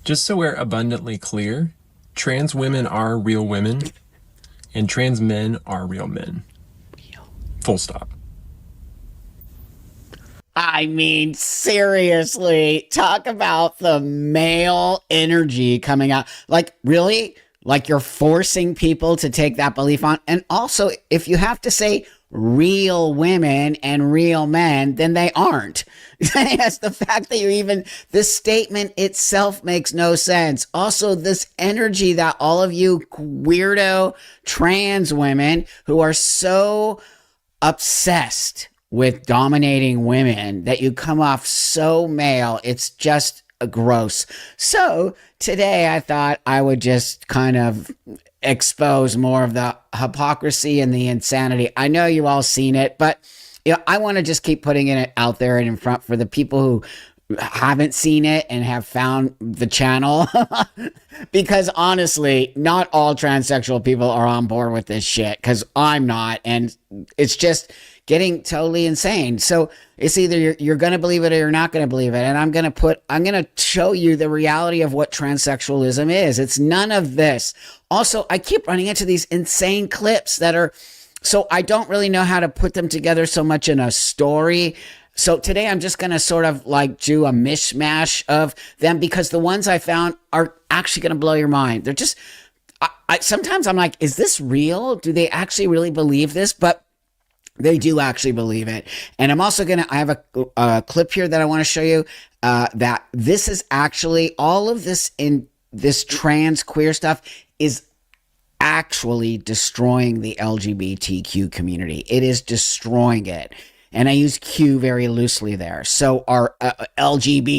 Just so we're abundantly clear, trans women are real women and trans men are real men. Full stop. I mean, seriously, talk about the male energy coming out. Like, really? Like, you're forcing people to take that belief on. And also, if you have to say real women and real men, then they aren't. Yes, the fact that you even, this statement itself makes no sense. Also, this energy that all of you weirdo trans women who are so obsessed with dominating women that you come off so male, it's just gross. So today I thought I would just kind of expose more of the hypocrisy and the insanity. I know you all seen it, but I want to just keep putting it out there and in front for the people who haven't seen it and have found the channel. Because honestly, not all transsexual people are on board with this shit, because I'm not, and it's just getting totally insane. So it's either you're going to believe it or you're not going to believe it. And I'm going to show you the reality of what transsexualism is. It's none of this. Also, I keep running into these insane clips that are, so I don't really know how to put them together so much in a story. So today I'm just going to sort of like do a mishmash of them, because the ones I found are actually going to blow your mind. They're just, sometimes I'm like, is this real? Do they actually really believe this? But they do actually believe it. And I'm also going to, I have a clip here that I want to show you that this is actually, all of this in this trans queer stuff is actually destroying the LGBTQ community. It is destroying it. And I use Q very loosely there. So our LGBTQIAPP,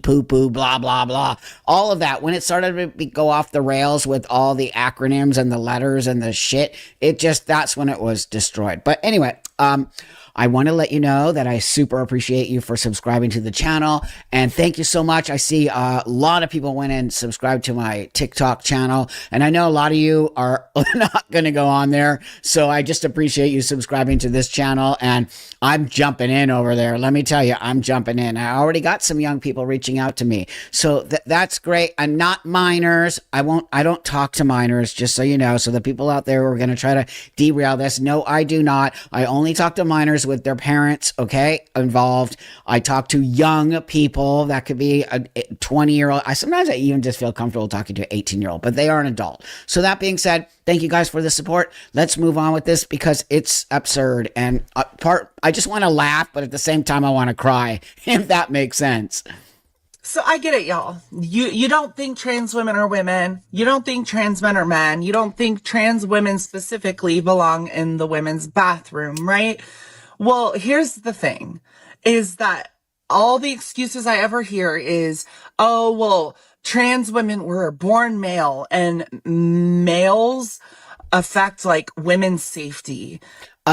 poo-poo, blah, blah, blah, all of that, when it started to go off the rails with all the acronyms and the letters and the shit, it just, that's when it was destroyed. But anyway, I want to let you know that I super appreciate you for subscribing to the channel. And thank you so much. I see a lot of people went and subscribed to my TikTok channel. And I know a lot of you are not going to go on there. So I just appreciate you subscribing to this channel. And I'm jumping in over there. Let me tell you, I'm jumping in. I already got some young people reaching out to me. So that's great. I'm not minors. I don't talk to minors, just so you know. So the people out there who are going to try to derail this, no, I do not. I only talk to minors with their parents, okay, involved. I talk to young people. That could be a 20-year-old. Sometimes I even just feel comfortable talking to an 18-year-old, but they are an adult. So that being said, thank you guys for the support. Let's move on with this because it's absurd. And I just want to laugh, but at the same time, I want to cry, if that makes sense. So I get it, y'all. You don't think trans women are women. You don't think trans men are men. You don't think trans women specifically belong in the women's bathroom, right? Well, here's the thing, is that all the excuses I ever hear is, oh, well, trans women were born male and males affect like women's safety.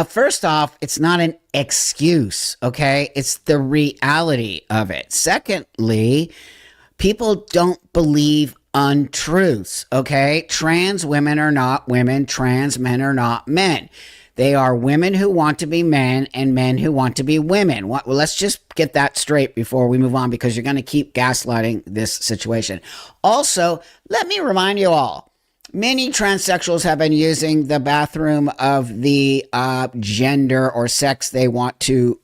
First off, it's not an excuse, okay? It's the reality of it. Secondly, people don't believe untruths, okay? Trans women are not women. Trans men are not men. They are women who want to be men and men who want to be women. Well, let's just get that straight before we move on, because you're going to keep gaslighting this situation. Also, let me remind you all, many transsexuals have been using the bathroom of the gender or sex they want to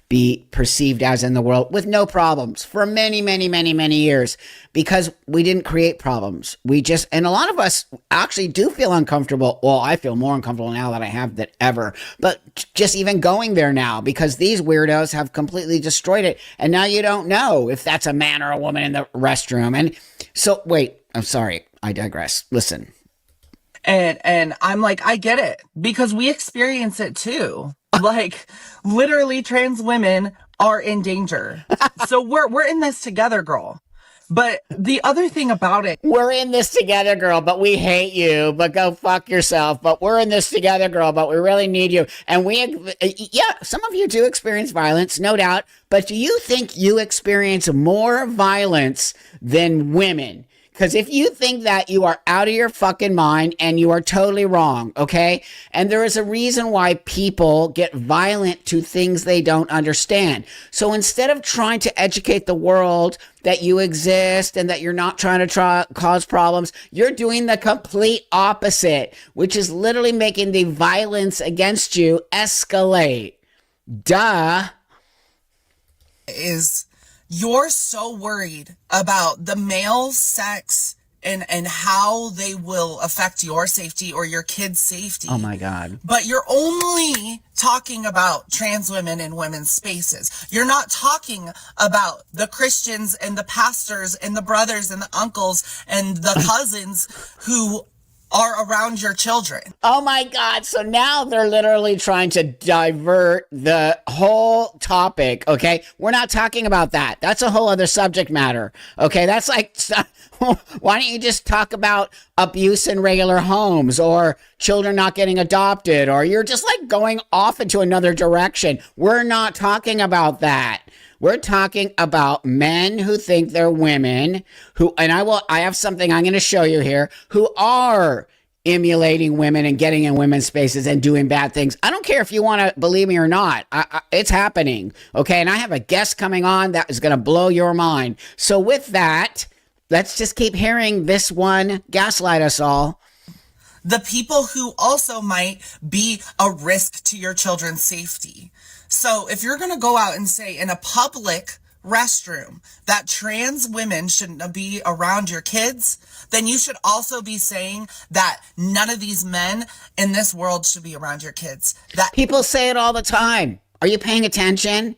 be perceived as in the world with no problems for many, many, many, many years, because we didn't create problems. We just, and a lot of us actually do feel uncomfortable. Well, I feel more uncomfortable now than I have that ever, but just even going there now, because these weirdos have completely destroyed it. And now you don't know if that's a man or a woman in the restroom. And so, wait, I'm sorry. I digress. Listen. And I'm like, I get it, because we experience it too. Like, literally trans women are in danger. So we're in this together, girl. But the other thing about it, we're in this together, girl, but we hate you, but go fuck yourself. But we're in this together, girl, but we really need you. And some of you do experience violence, no doubt. But do you think you experience more violence than women? Because if you think that, you are out of your fucking mind and you are totally wrong, okay? And there is a reason why people get violent to things they don't understand. So instead of trying to educate the world that you exist and that you're not trying to cause problems, you're doing the complete opposite, which is literally making the violence against you escalate. Duh. Is you're so worried about the male sex and how they will affect your safety or your kids' safety. Oh my God. But you're only talking about trans women in women's spaces. You're not talking about the Christians and the pastors and the brothers and the uncles and the cousins who are around your children. Oh my God. So now they're literally trying to divert the whole topic. Okay. We're not talking about that. That's a whole other subject matter. Okay. That's like, why don't you just talk about abuse in regular homes or children not getting adopted, or you're just like going off into another direction. We're not talking about that. We're talking about men who think they're women, and I have something I'm going to show you here, who are emulating women and getting in women's spaces and doing bad things. I don't care if you want to believe me or not. It's happening. Okay. And I have a guest coming on that is going to blow your mind. So with that, let's just keep hearing this one gaslight us all. The people who also might be a risk to your children's safety. So if you're going to go out and say in a public restroom that trans women shouldn't be around your kids, then you should also be saying that none of these men in this world should be around your kids. That people say it all the time. Are you paying attention?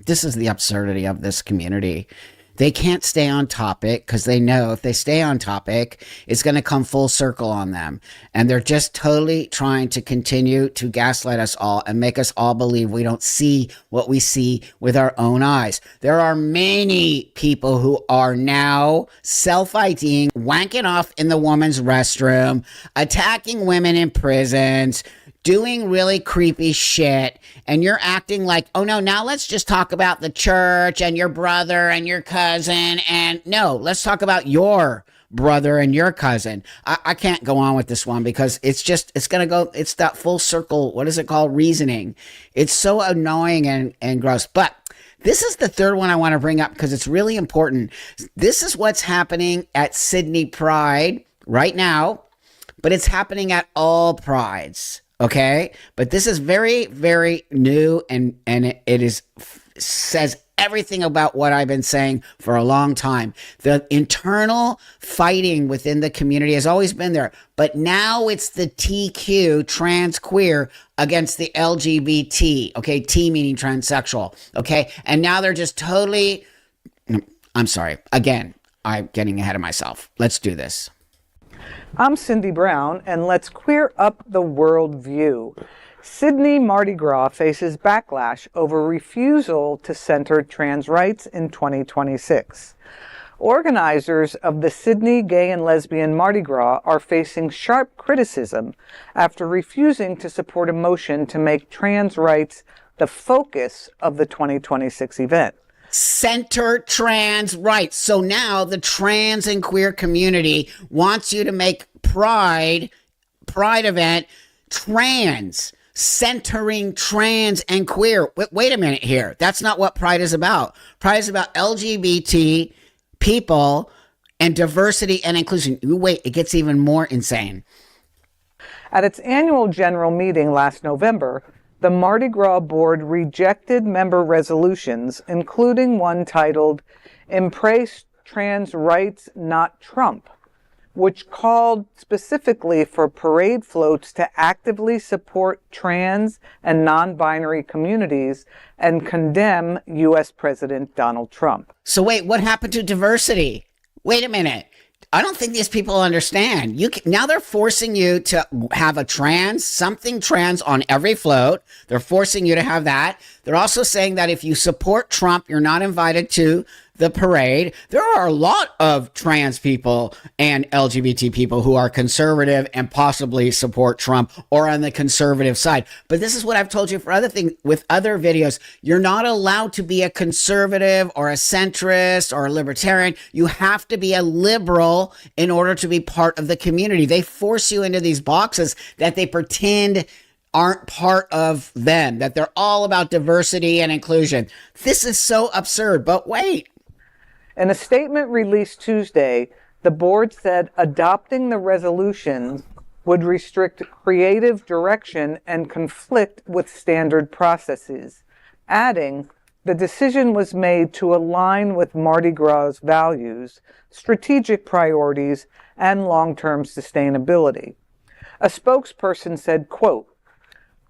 This is the absurdity of this community. They can't stay on topic because they know if they stay on topic, it's going to come full circle on them. And they're just totally trying to continue to gaslight us all and make us all believe we don't see what we see with our own eyes. There are many people who are now self-IDing, wanking off in the woman's restroom, attacking women in prisons, doing really creepy shit, and you're acting like, oh no, now let's just talk about the church and your brother and your cousin, and no, let's talk about your brother and your cousin. I can't go on with this one because it's that full circle, what is it called, reasoning. It's so annoying and gross. But this is the third one I want to bring up because it's really important. This is what's happening at Sydney Pride right now, but it's happening at all prides. Okay, but this is very, very new, and it says everything about what I've been saying for a long time. The internal fighting within the community has always been there, but now it's the TQ, trans queer, against the LGBT. Okay, T meaning transsexual. Okay, and now they're just totally. I'm sorry. Again, I'm getting ahead of myself. Let's do this. I'm Cindy Brown, and let's queer up the worldview. Sydney Mardi Gras faces backlash over refusal to center trans rights in 2026. Organizers of the Sydney Gay and Lesbian Mardi Gras are facing sharp criticism after refusing to support a motion to make trans rights the focus of the 2026 event. Center trans rights. So now the trans and queer community wants you to make Pride event trans, centering trans and queer. Wait a minute here. That's not what Pride is about. Pride is about LGBT people and diversity and inclusion. Wait, it gets even more insane. At its annual general meeting last November, the Mardi Gras board rejected member resolutions, including one titled Embrace Trans Rights, Not Trump, which called specifically for parade floats to actively support trans and non-binary communities and condemn U.S. President Donald Trump. So wait, what happened to diversity? Wait a minute. I don't think these people understand. Now they're forcing you to have something trans on every float. They're forcing you to have that. They're also saying that if you support Trump, you're not invited to the parade. There are a lot of trans people and LGBT people who are conservative and possibly support Trump or on the conservative side. But this is what I've told you for other things with other videos. You're not allowed to be a conservative or a centrist or a libertarian. You have to be a liberal in order to be part of the community. They force you into these boxes that they pretend aren't part of them, that they're all about diversity and inclusion. This is so absurd. But wait. In a statement released Tuesday, the board said adopting the resolutions would restrict creative direction and conflict with standard processes, adding, the decision was made to align with Mardi Gras values, strategic priorities, and long-term sustainability. A spokesperson said, quote,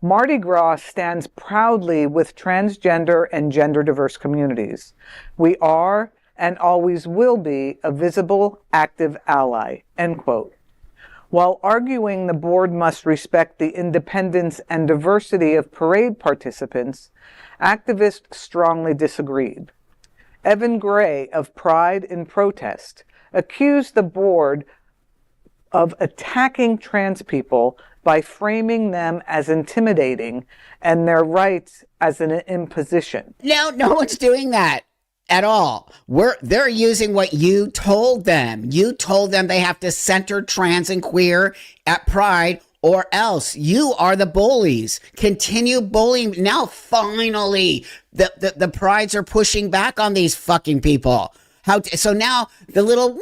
Mardi Gras stands proudly with transgender and gender diverse communities. We are and always will be a visible, active ally, end quote. While arguing the board must respect the independence and diversity of parade participants, activists strongly disagreed. Evan Gray of Pride in Protest accused the board of attacking trans people by framing them as intimidating and their rights as an imposition. No one's doing that at all. They're using what you told them. You told them they have to center trans and queer at Pride or else. You are the bullies. Continue bullying. Now finally the prides are pushing back on these fucking people. So now the little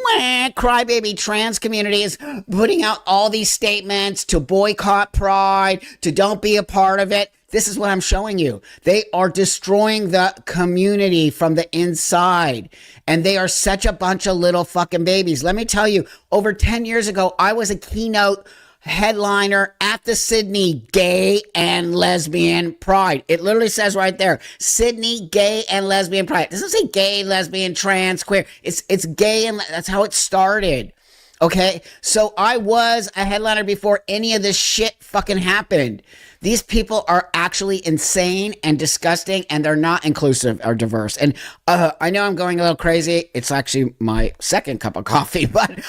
crybaby trans community is putting out all these statements to boycott Pride, to don't be a part of it. This is what I'm showing you. They are destroying the community from the inside. And they are such a bunch of little fucking babies. Let me tell you, over 10 years ago, I was a keynote headliner at the Sydney Gay and Lesbian Pride. It literally says right there, Sydney Gay and Lesbian Pride. It doesn't say gay, lesbian, trans, queer. It's gay, and that's how it started. Okay? So I was a headliner before any of this shit fucking happened. These people are actually insane and disgusting, and they're not inclusive or diverse. And I know I'm going a little crazy. It's actually my second cup of coffee, but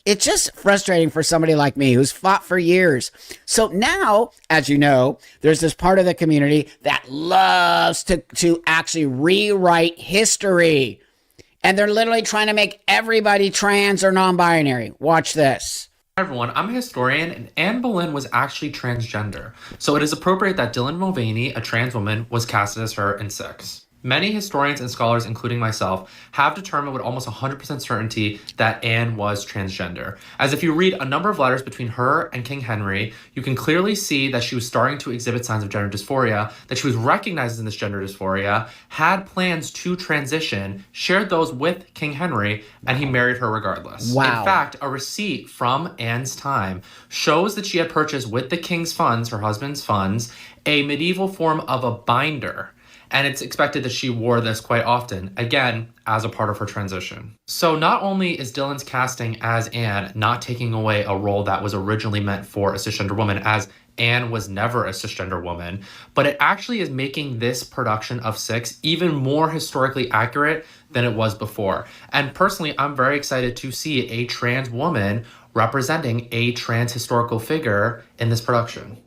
it's just frustrating for somebody like me who's fought for years. So now, as you know, there's this part of the community that loves to actually rewrite history. And they're literally trying to make everybody trans or non-binary. Watch this. Hi everyone, I'm a historian, and Anne Boleyn was actually transgender, so it is appropriate that Dylan Mulvaney, a trans woman, was casted as her in Six. Many historians and scholars, including myself, have determined with almost 100% certainty that Anne was transgender. As if you read a number of letters between her and King Henry, you can clearly see that she was starting to exhibit signs of gender dysphoria, that she was recognized in this gender dysphoria, had plans to transition, shared those with King Henry, and he married her regardless. Wow. In fact, a receipt from Anne's time shows that she had purchased with the king's funds, her husband's funds, a medieval form of a binder. And it's expected that she wore this quite often, again, as a part of her transition. So not only is Dylan's casting as Anne not taking away a role that was originally meant for a cisgender woman, as Anne was never a cisgender woman, but it actually is making this production of Six even more historically accurate than it was before. And personally, I'm very excited to see a trans woman representing a trans historical figure in this production.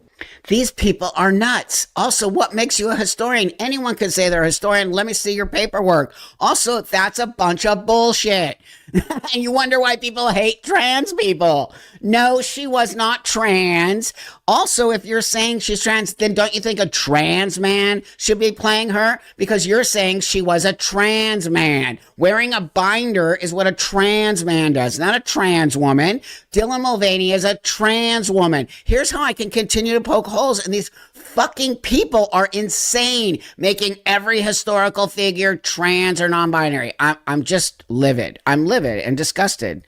These people are nuts. Also, what makes you a historian? Anyone can say they're a historian. Let me see your paperwork. Also, that's a bunch of bullshit. And you wonder why people hate trans people. No, she was not trans. Also, if you're saying she's trans, then don't you think a trans man should be playing her? Because you're saying she was a trans man. Wearing a binder is what a trans man does, not a trans woman. Dylan Mulvaney is a trans woman. Here's how I can continue to poke holes in these fucking people are insane, making every historical figure trans or non-binary. I'm just livid. I'm livid and disgusted.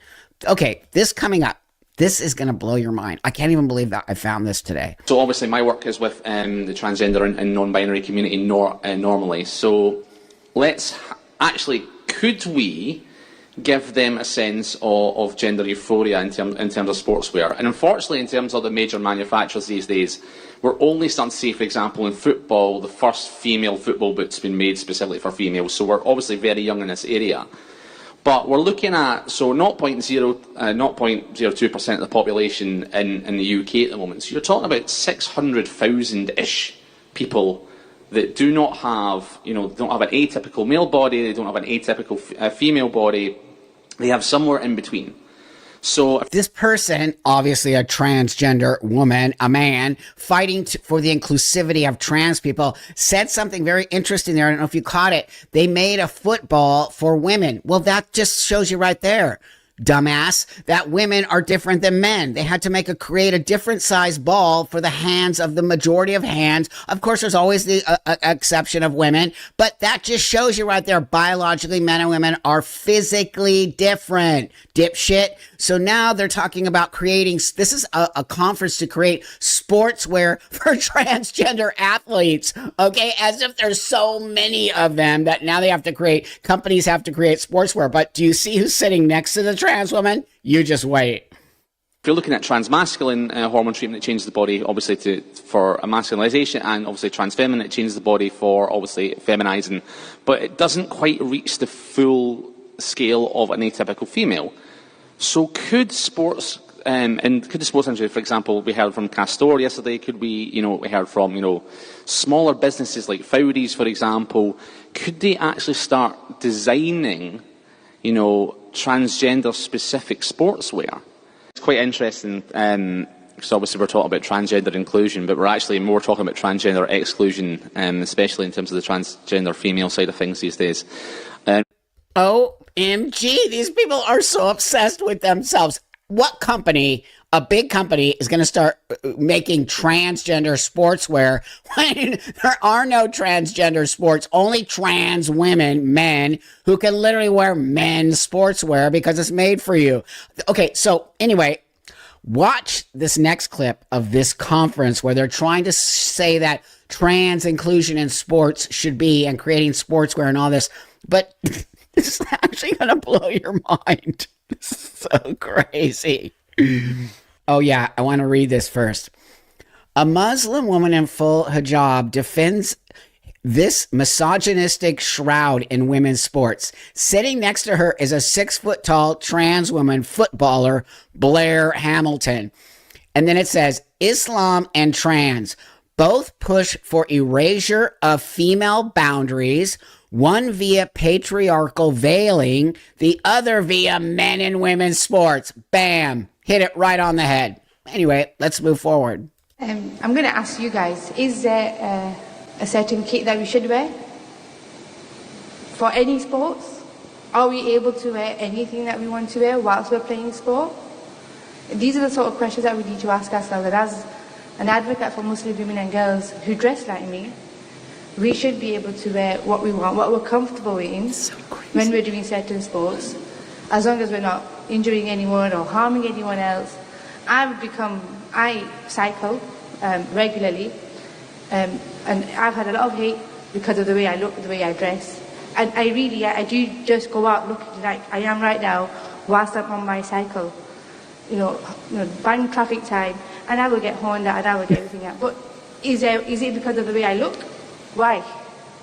Okay, this coming up. This is going to blow your mind. I can't even believe that I found this today. So obviously my work is with the transgender and non-binary community normally. So could we give them a sense of gender euphoria in terms of sportswear? And unfortunately, in terms of the major manufacturers these days, We're only starting to see, for example, in football, the first female football boot's been made specifically for females. So we're obviously very young in this area. But we're looking at, so 0.02% of the population in the UK at the moment. So you're talking about 600,000-ish people that do not have, don't have an atypical male body, they don't have an atypical female body. They have somewhere in between. So this person, obviously a transgender woman, a man, fighting for the inclusivity of trans people, said something very interesting there. I don't know if you caught it. They made a football for women. Well, that just shows you right there, dumbass, that women are different than men. They had to create a different size ball for the hands of the majority of hands. Of course, there's always the exception of women, but that just shows you right there, biologically, men and women are physically different, dipshit. So now they're talking about creating, this is a conference to create sportswear for transgender athletes, okay? As if there's so many of them that now companies have to create sportswear. But do you see who's sitting next to the trans woman? You just wait. If you're looking at transmasculine hormone treatment, it changes the body, obviously, for a masculinization, and obviously transfeminine, it changes the body for, obviously, feminizing. But it doesn't quite reach the full scale of an atypical female. So could the sports industry, for example, we heard from Castor yesterday, we heard from, smaller businesses like Fowdy's, for example, could they actually start designing, transgender-specific sportswear? It's quite interesting, because obviously we're talking about transgender inclusion, but we're actually more talking about transgender exclusion, especially in terms of the transgender female side of things these days. OMG, these people are so obsessed with themselves. What company, a big company, is going to start making transgender sportswear when there are no transgender sports, only trans women, men, who can literally wear men's sportswear because it's made for you? Okay, so anyway, watch this next clip of this conference where they're trying to say that trans inclusion in sports should be, and creating sportswear and all this, but this is actually going to blow your mind. This is so crazy. Oh, yeah, I want to read this first. A Muslim woman in full hijab defends this misogynistic shroud in women's sports. Sitting next to her is a 6-foot-tall trans woman footballer, Blair Hamilton. And then it says, Islam and trans both push for erasure of female boundaries, one via patriarchal veiling, the other via men and women's sports. Bam. Hit it right on the head. Anyway, let's move forward. I'm going to ask you guys, is there a certain kit that we should wear for any sports? Are we able to wear anything that we want to wear whilst we're playing sport? These are the sort of questions that we need to ask ourselves. And as an advocate for Muslim women and girls who dress like me, we should be able to wear what we want, what we're comfortable in when we're doing certain sports, as long as we're not injuring anyone or harming anyone else. I cycle regularly, and I've had a lot of hate because of the way I look, the way I dress. And I do just go out looking like I am right now whilst I'm on my cycle. Bang traffic time, and I will get horned at and I will get everything out. But is it because of the way I look? Why?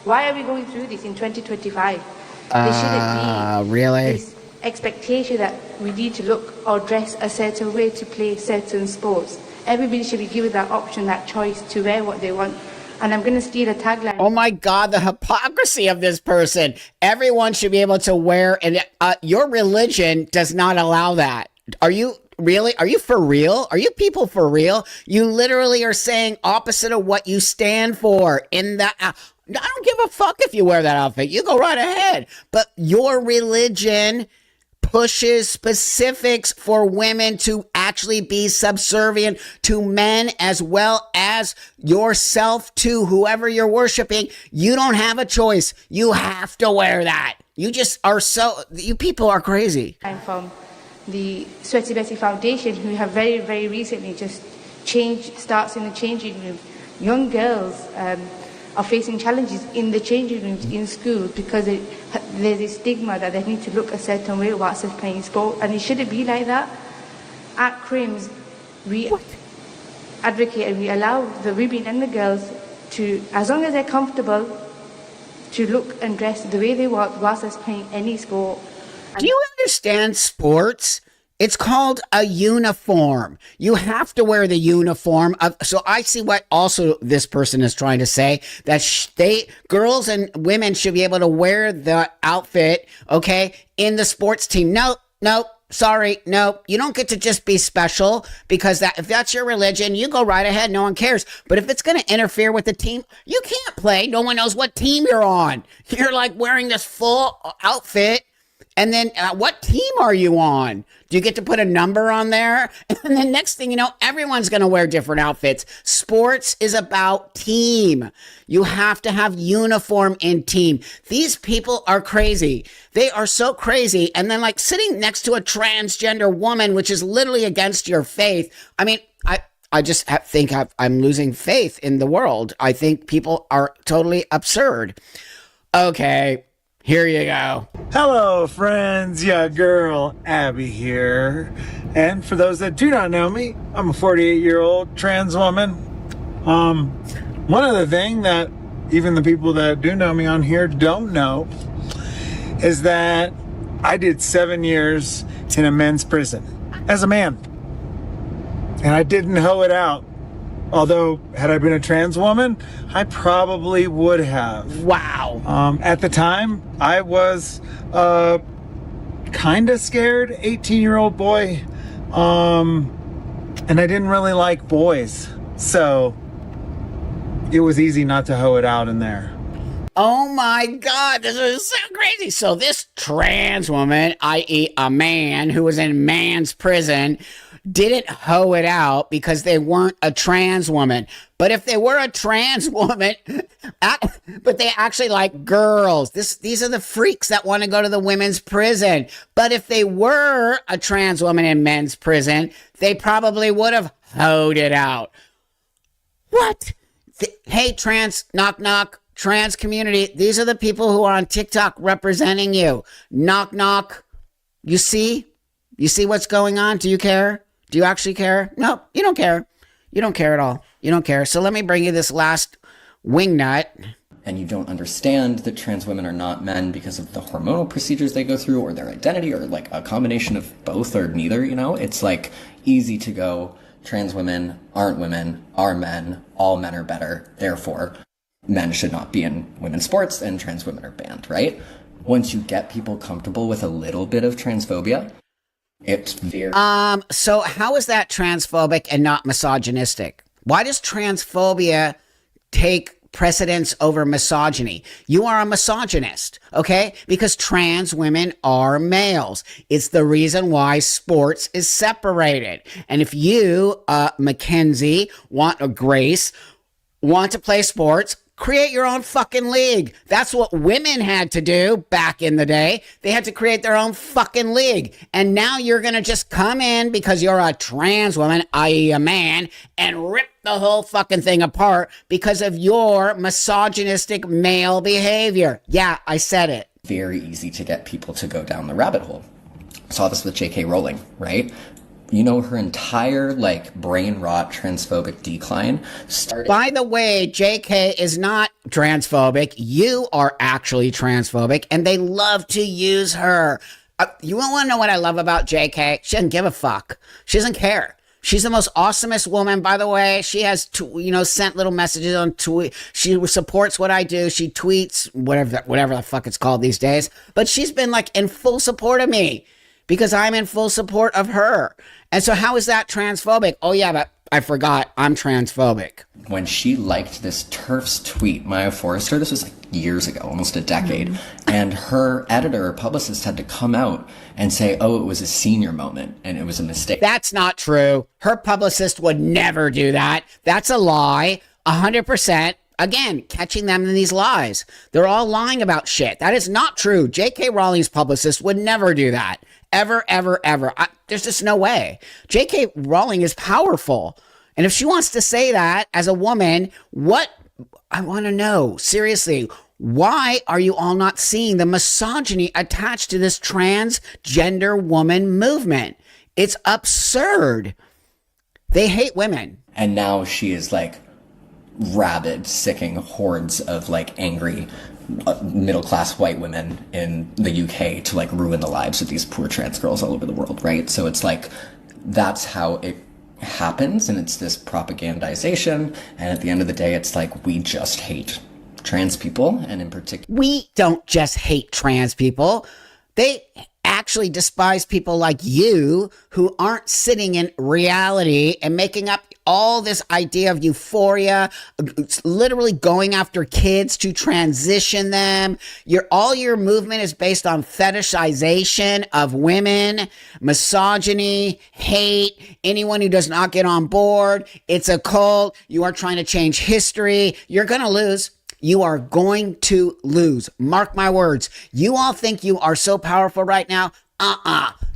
Why are we going through this in 2025? There shouldn't be really? this expectation that we need to look or dress a certain way to play certain sports. Everybody should be given that option, that choice to wear what they want. And I'm going to steal a tagline. Oh my God, the hypocrisy of this person. Everyone should be able to wear, and your religion does not allow that. Are you really? Are you for real? Are you people for real? You literally are saying opposite of what you stand for in that. I don't give a fuck if you wear that outfit. You go right ahead. But your religion pushes specifics for women to actually be subservient to men as well as yourself to whoever you're worshiping. You don't have a choice. You have to wear that. You just are you people are crazy. I'm from the Sweaty Betty Foundation, who have very, very recently just starts in the changing room. Young girls are facing challenges in the changing rooms in schools because there's a stigma that they need to look a certain way whilst they're playing sport, and it shouldn't be like that. At Crims, advocate and we allow the women and the girls to, as long as they're comfortable, to look and dress the way they want whilst they're playing any sport. Do you understand sports? It's called a uniform. You have to wear the uniform. So I see what also this person is trying to say, that girls and women should be able to wear the outfit, okay, in the sports team. No, sorry, no, you don't get to just be special because if that's your religion, you go right ahead. No one cares. But if it's going to interfere with the team, you can't play. No one knows what team you're on. You're like wearing this full outfit. And then what team are you on? Do you get to put a number on there? And then next thing you know, everyone's going to wear different outfits. Sports is about team. You have to have uniform in team. These people are crazy. They are so crazy. And then like sitting next to a transgender woman, which is literally against your faith. I mean, I just think I'm losing faith in the world. I think people are totally absurd. Okay. Here you go. Hello, friends. Yeah, girl, Abby here. And for those that do not know me, I'm a 48-year-old trans woman. One other thing that even the people that do know me on here don't know is that I did 7 years in a men's prison as a man. And I didn't hoe it out. Although, had I been a trans woman, I probably would have. Wow. At the time, I was kind of scared, 18-year-old boy. And I didn't really like boys. So, it was easy not to hoe it out in there. Oh my God, this is so crazy. So this trans woman, i.e. a man who was in man's prison, didn't hoe it out because they weren't a trans woman. But if they were a trans woman, but they actually like girls, these are the freaks that want to go to the women's prison. But if they were a trans woman in men's prison, they probably would have hoed it out. What? Hey, trans, knock, knock. Trans community, these are the people who are on TikTok representing you. Knock, knock. You see? You see what's going on? Do you care? Do you actually care? No, you don't care. You don't care at all. You don't care. So let me bring you this last wingnut. And you don't understand that trans women are not men because of the hormonal procedures they go through or their identity or like a combination of both or neither, you know? It's like easy to go, trans women aren't women, are men, all men are better, therefore men should not be in women's sports and trans women are banned, right? Once you get people comfortable with a little bit of transphobia, it's very... So how is that transphobic and not misogynistic? Why does transphobia take precedence over misogyny? You are a misogynist, okay? Because trans women are males. It's the reason why sports is separated. And if you, Mackenzie, Grace, want to play sports, create your own fucking league. That's what women had to do back in the day. They had to create their own fucking league. And now you're going to just come in because you're a trans woman, i.e. a man, and rip the whole fucking thing apart because of your misogynistic male behavior. Yeah, I said it. Very easy to get people to go down the rabbit hole. Saw this with J.K. Rowling, right? You know, her entire, like, brain rot transphobic decline started... By the way, JK is not transphobic. You are actually transphobic, and they love to use her. You want to know what I love about JK? She doesn't give a fuck. She doesn't care. She's the most awesomest woman, by the way. She has, sent little messages on tweet. She supports what I do. She tweets, whatever the fuck it's called these days. But she's been, like, in full support of me because I'm in full support of her. And so how is that transphobic? Oh, yeah, but I forgot. I'm transphobic. When she liked this TERF's tweet, Maya Forrester, this was like years ago, almost a decade, and her editor or publicist had to come out and say, oh, it was a senior moment and it was a mistake. That's not true. Her publicist would never do that. That's a lie. 100%. Again, catching them in these lies. They're all lying about shit. That is not true. J.K. Rowling's publicist would never do that. Ever, ever, ever. There's just no way. J.K. Rowling is powerful. And if she wants to say that as a woman, I want to know, seriously, why are you all not seeing the misogyny attached to this transgender woman movement? It's absurd. They hate women. And now she is like rabid, sicking hordes of like angry middle-class white women in the UK to like ruin the lives of these poor trans girls all over the world, right? So it's like, that's how it happens, and it's this propagandization, and at the end of the day, it's like, we just hate trans people, and in particular... We don't just hate trans people. They actually despise people like you who aren't sitting in reality and making up all this idea of euphoria, literally going after kids to transition them. All your movement is based on fetishization of women, misogyny, hate, anyone who does not get on board. It's a cult. You are trying to change history. You're going to lose. You are going to lose. Mark my words. You all think you are so powerful right now.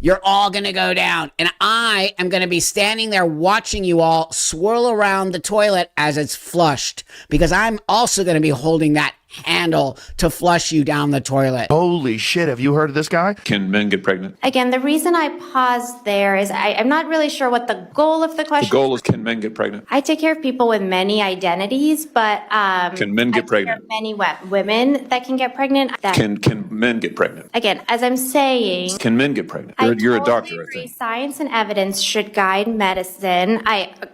You're all going to go down. And I am going to be standing there watching you all swirl around the toilet as it's flushed, because I'm also going to be holding that handle to flush you down the toilet. Holy shit, have you heard of this guy? Can men get pregnant? Again, the reason I paused there is I'm not really sure what the goal of the question is. The goal is, can men get pregnant? I take care of people with many identities, but can men get pregnant? Many women that can get pregnant. Can men get pregnant? Again, as I'm saying, can men get pregnant? You're a doctor, I think. Science and evidence should guide medicine.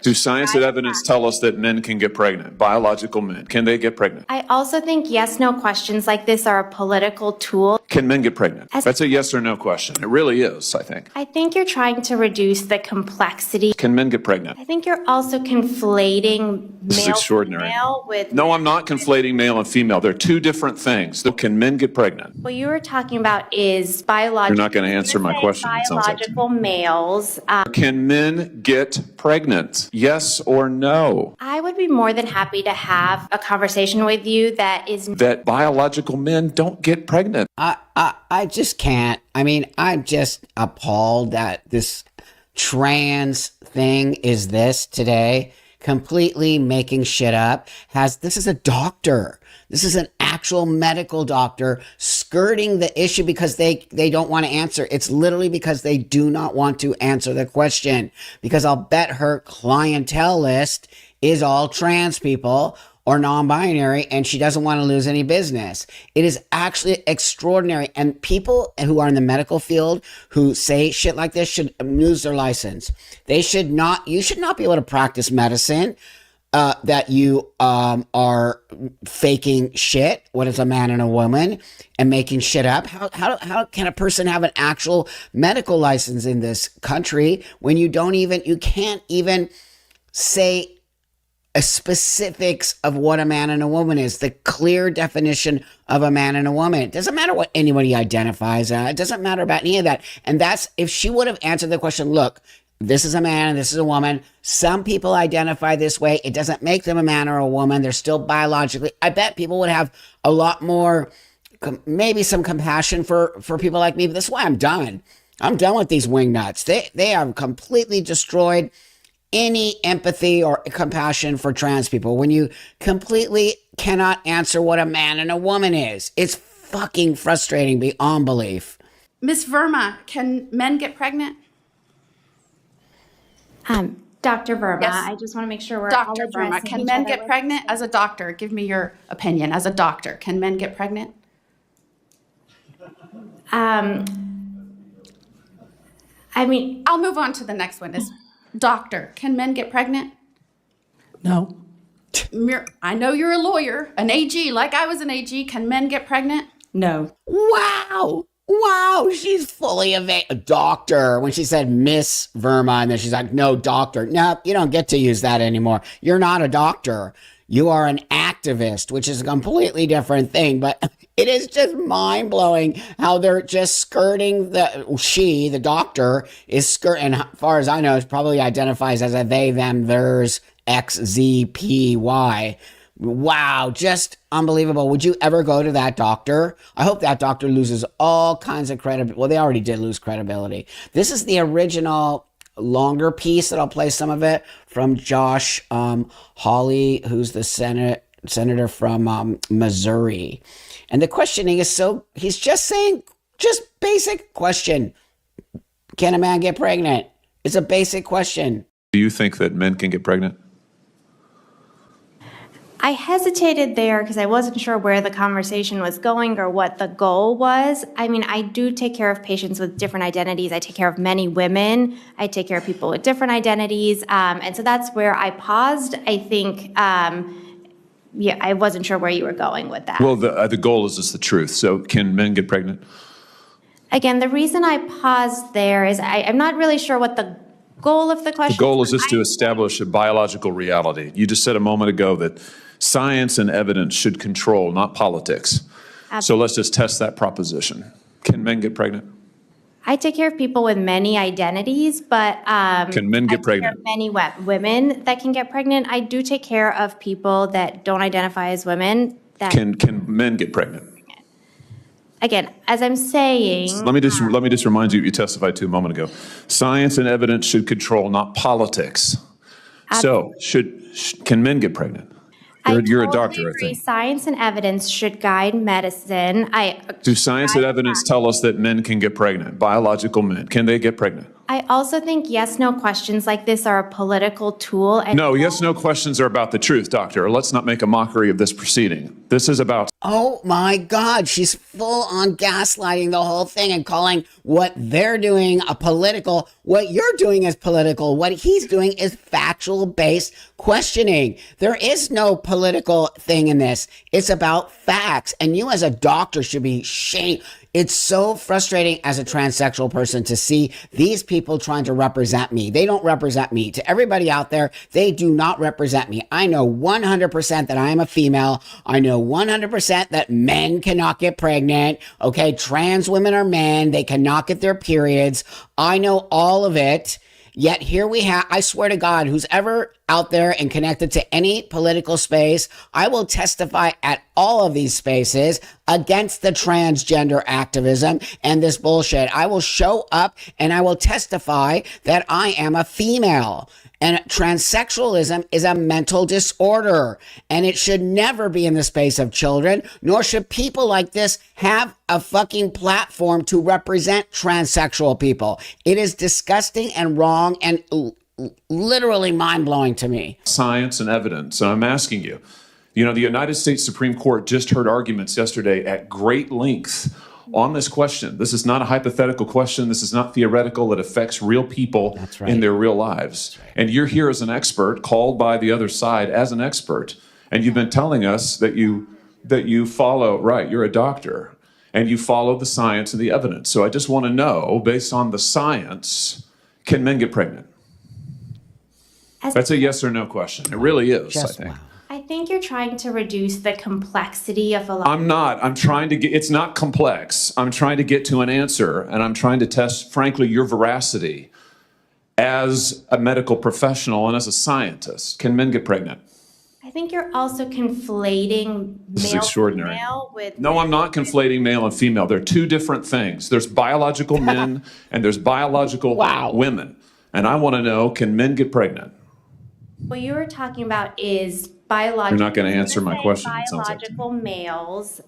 Do science and evidence tell us that men can get pregnant? Biological men, can they get pregnant? I also think yes/no questions like this are a political tool. Can men get pregnant? That's a yes or no question. It really is, I think. I think you're trying to reduce the complexity. Can men get pregnant? I think you're also conflating this is extraordinary. Male with... No, I'm not conflating male and female. They're two different things. Can men get pregnant? What you were talking about is biological. You're not going to answer my question. Biological males. Can men get pregnant? Yes or no? I would be more than happy to have a conversation with you that is... That biological men don't get pregnant. I just can't. I mean, I'm just appalled that this trans thing is this today. Completely making shit up. This is a doctor. This is an actual medical doctor skirting the issue because they don't want to answer. It's literally because they do not want to answer the question. Because I'll bet her clientele list is all trans people or non-binary, and she doesn't want to lose any business. It is actually extraordinary. And people who are in the medical field who say shit like this should lose their license. You should not be able to practice medicine that you are faking shit, what is a man and a woman, and making shit up. How can a person have an actual medical license in this country when you can't even say specifics of what a man and a woman is, the clear definition of a man and a woman. It doesn't matter what anybody identifies as. It doesn't matter about any of that. And that's, if she would have answered the question, look, this is a man and this is a woman. Some people identify this way. It doesn't make them a man or a woman. They're still biologically, I bet people would have a lot more, maybe some compassion for people like me, but this is why I'm done. I'm done with these wingnuts. They have completely destroyed any empathy or compassion for trans people when you completely cannot answer what a man and a woman is. It's fucking frustrating beyond belief. Miss Verma, can men get pregnant? Dr. Verma, Yes. I just want to make sure we're Dr. all Verma, addressing can each men other get with- pregnant? As a doctor, give me your opinion. As a doctor, can men get pregnant? I mean, I'll move on to the next one. Is doctor, can men get pregnant? No. I know you're a lawyer, an AG, like I was an AG. Can men get pregnant? No. Wow, she's fully a doctor when she said Miss Verma, and then she's like, no, doctor. No, you don't get to use that anymore. You're not a doctor. You are an activist, which is a completely different thing. But it is just mind-blowing how they're just skirting the doctor is and as far as I know, it probably identifies as a they, them, theirs, X, Z, P, Y. Wow, just unbelievable. Would you ever go to that doctor? I hope that doctor loses all kinds of credibility. Well, they already did lose credibility. This is the original longer piece that I'll play some of it from Josh Hawley, who's the senator from Missouri. And the questioning is he's just saying, just basic question. Can a man get pregnant? It's a basic question. Do you think that men can get pregnant? I hesitated there because I wasn't sure where the conversation was going or what the goal was. I mean, I do take care of patients with different identities. I take care of many women. I take care of people with different identities. And so that's where I paused. I think, yeah, I wasn't sure where you were going with that. Well, the goal is just the truth. So can men get pregnant? Again, the reason I paused there is I'm not really sure what the goal of the question. The goal is just to establish a biological reality. You just said a moment ago that science and evidence should control, not politics. Absolutely. So let's just test that proposition. Can men get pregnant? I take care of people with many identities, but Can men get I take care pregnant? of many women that can get pregnant. I do take care of people that don't identify as women. That Can men get pregnant? again, as I'm saying, Let me just remind you what you testified to a moment ago. Science and evidence should control, not politics. So can men get pregnant? You're a doctor, I agree. think. Science and evidence should guide medicine. Do science and evidence tell us that men can get pregnant? Biological men, can they get pregnant? I also think yes/no questions like this are a political tool. And No, yes/no questions are about the truth, doctor. Let's not make a mockery of this proceeding. This is about. Oh my God, she's full on gaslighting the whole thing and calling what they're doing a political. What you're doing is political. What he's doing is factual based questioning. There is no political thing in this. It's about facts. And you as a doctor should be shamed. It's so frustrating as a transsexual person to see these people trying to represent me. They don't represent me. To everybody out there, they do not represent me. I know 100% that I am a female. I know 100% that men cannot get pregnant. Okay, trans women are men. They cannot get their periods. I know all of it. Yet here we have, I swear to God, who's ever out there and connected to any political space, I will testify at all of these spaces against the transgender activism and this bullshit. I will show up and I will testify that I am a female. And transsexualism is a mental disorder, and it should never be in the space of children, nor should people like this have a fucking platform to represent transsexual people. It is disgusting and wrong and literally mind-blowing to me. Science and evidence. And I'm asking you, the United States Supreme Court just heard arguments yesterday at great length on this question. This is not a hypothetical question. This is not theoretical. It affects real people in their real lives. And you're here as an expert, called by the other side as an expert. And you've been telling us that you follow, right, you're a doctor, and you follow the science and the evidence. So I just want to know, based on the science, can men get pregnant? That's a yes or no question. It really is, I think. Wow. I think you're trying to reduce the complexity of a lot. I'm not. I'm trying to get, it's not complex. I'm trying to get to an answer, and I'm trying to test, frankly, your veracity as a medical professional and as a scientist. Can men get pregnant? I think you're also conflating This is male extraordinary. female with No, I'm not conflating male and female. They're two different things. There's biological men and there's biological women. And I want to know, can men get pregnant? what you were talking about is biological. You're not going to answer my question, it sounds like. Biological males.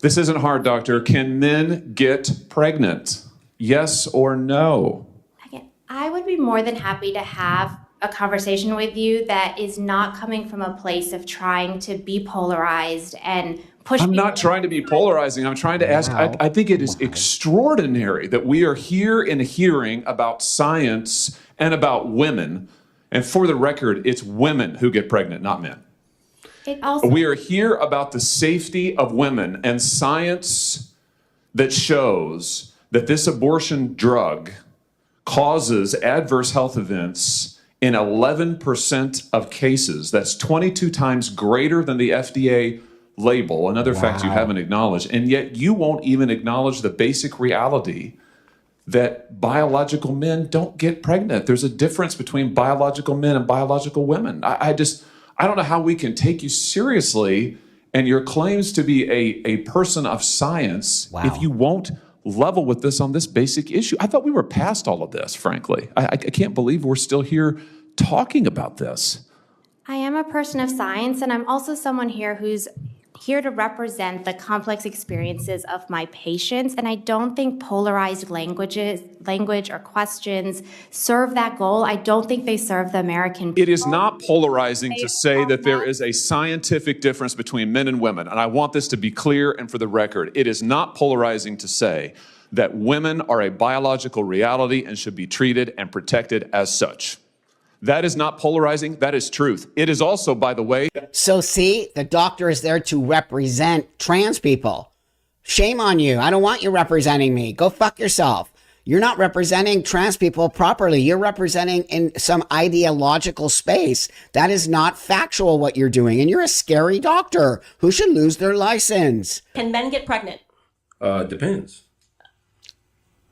This isn't hard, doctor. Can men get pregnant? Yes or no? Again, I would be more than happy to have a conversation with you that is not coming from a place of trying to be polarized and push. I'm not trying to be polarizing. I'm trying to ask. I think it is extraordinary that we are here in a hearing about science and about women. And for the record, it's women who get pregnant, not men. We are here about the safety of women and science that shows that this abortion drug causes adverse health events in 11% of cases. That's 22 times greater than the FDA label, another fact you haven't acknowledged. And yet you won't even acknowledge the basic reality that biological men don't get pregnant. There's a difference between biological men and biological women. I don't know how we can take you seriously and your claims to be a person of science if you won't level with this on this basic issue. I thought we were past all of this, frankly. I can't believe we're still here talking about this. I am a person of science, and I'm also someone here who's here to represent the complex experiences of my patients, and I don't think polarized language or questions serve that goal. I don't think they serve the American people. It is not polarizing to say that there is a scientific difference between men and women, and I want this to be clear and for the record. It is not polarizing to say that women are a biological reality and should be treated and protected as such. That is not polarizing. That is truth. It is also, by the way... So see, the doctor is there to represent trans people. Shame on you. I don't want you representing me. Go fuck yourself. You're not representing trans people properly. You're representing in some ideological space. That is not factual what you're doing. And you're a scary doctor who should lose their license. Can men get pregnant? Depends.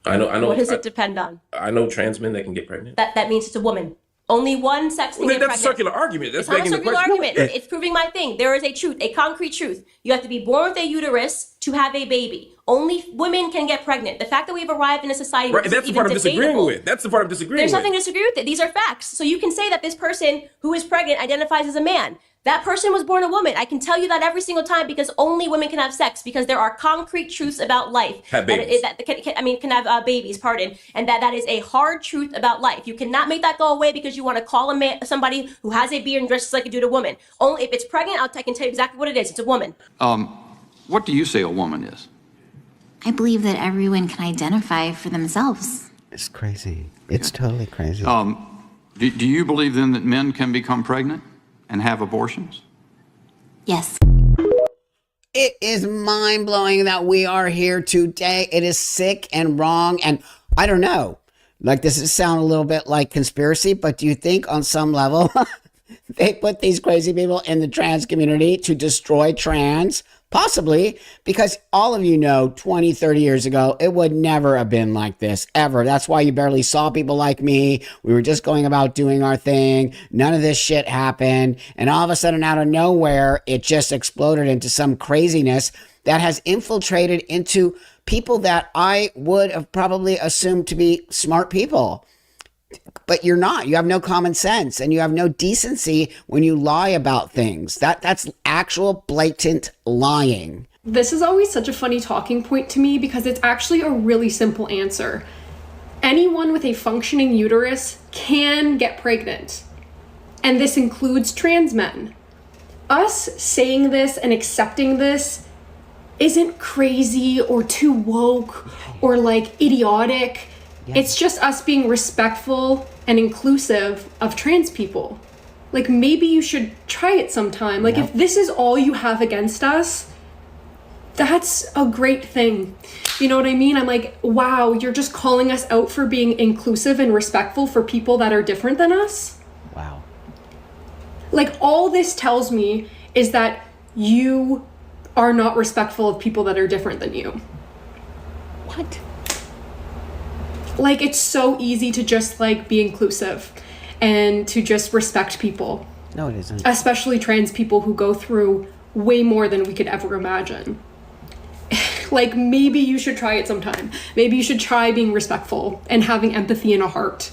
I know. What does it depend on? I know trans men that can get pregnant. That means it's a woman. Only one sex can get pregnant. That's a circular argument. That's it's not a making circular argument. It's proving my thing. There is a truth, a concrete truth. You have to be born with a uterus to have a baby. Only women can get pregnant. The fact that we've arrived in a society where that's the part I'm disagreeing with. That's the part I'm disagreeing with. There's nothing to disagree with it. These are facts. So you can say that this person who is pregnant identifies as a man. That person was born a woman. I can tell you that every single time because only women can have sex because there are concrete truths about life. Have babies. Can have babies, pardon. And that is a hard truth about life. You cannot make that go away because you want to call a man, somebody who has a beard and dresses like a dude a woman. Only if it's pregnant, I can tell you exactly what it is. It's a woman. What do you say a woman is? I believe that everyone can identify for themselves. It's crazy. It's totally crazy. Do you believe then that men can become pregnant and have abortions? Yes. It is mind-blowing that we are here today. It is sick and wrong. And I don't know, like this is sound a little bit like conspiracy, but do you think on some level they put these crazy people in the trans community to destroy trans? Possibly, because all of you know 20, 30 years ago, it would never have been like this, ever. That's why you barely saw people like me. We were just going about doing our thing. None of this shit happened. And all of a sudden, out of nowhere, it just exploded into some craziness that has infiltrated into people that I would have probably assumed to be smart people. But you're not. You have no common sense and you have no decency when you lie about things. That's actual blatant lying. This is always such a funny talking point to me because it's actually a really simple answer. Anyone with a functioning uterus can get pregnant. And this includes trans men. Us saying this and accepting this isn't crazy or too woke or like idiotic. Yeah. It's just us being respectful and inclusive of trans people. Like maybe you should try it sometime. Like if this is all you have against us, that's a great thing. You know what I mean? I'm like, wow, you're just calling us out for being inclusive and respectful for people that are different than us? Wow. Like all this tells me is that you are not respectful of people that are different than you. What? Like, it's so easy to just, like, be inclusive and to just respect people. No, it isn't. Especially trans people who go through way more than we could ever imagine. Like, maybe you should try it sometime. Maybe you should try being respectful and having empathy in a heart.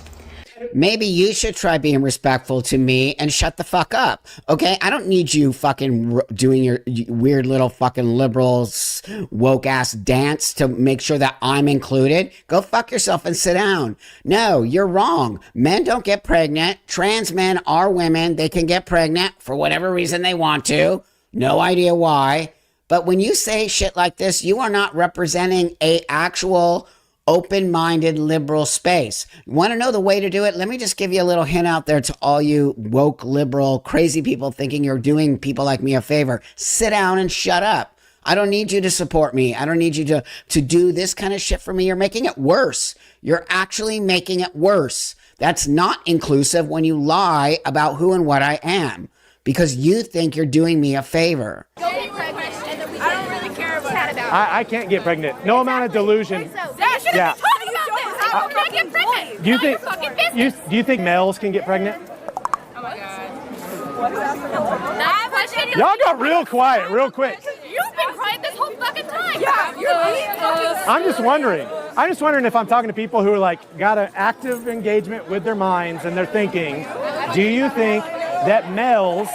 Maybe you should try being respectful to me and shut the fuck up. Okay? I don't need you fucking doing your weird little fucking liberals woke ass dance to make sure that I'm included. Go fuck yourself and sit down. No, you're wrong. Men don't get pregnant. Trans men are women. They can get pregnant for whatever reason they want to. No idea why. But when you say shit like this, you are not representing a actual open-minded liberal space. You want to know the way to do it? Let me just give you a little hint out there to all you woke liberal crazy people thinking you're doing people like me a favor. Sit down and shut up. I don't need you to support me. I don't need you to do this kind of shit for me. You're making it worse. You're actually making it worse. That's not inclusive when you lie about who and what I am because you think you're doing me a favor. I can't get pregnant. No amount of delusion. Yeah. Do you think males can get pregnant? Oh my God. Y'all got real quiet real quick. You've been quiet this whole fucking time. Yeah, you're fucking. I'm just wondering if I'm talking to people who are like got an active engagement with their minds and they're thinking, do you think that males,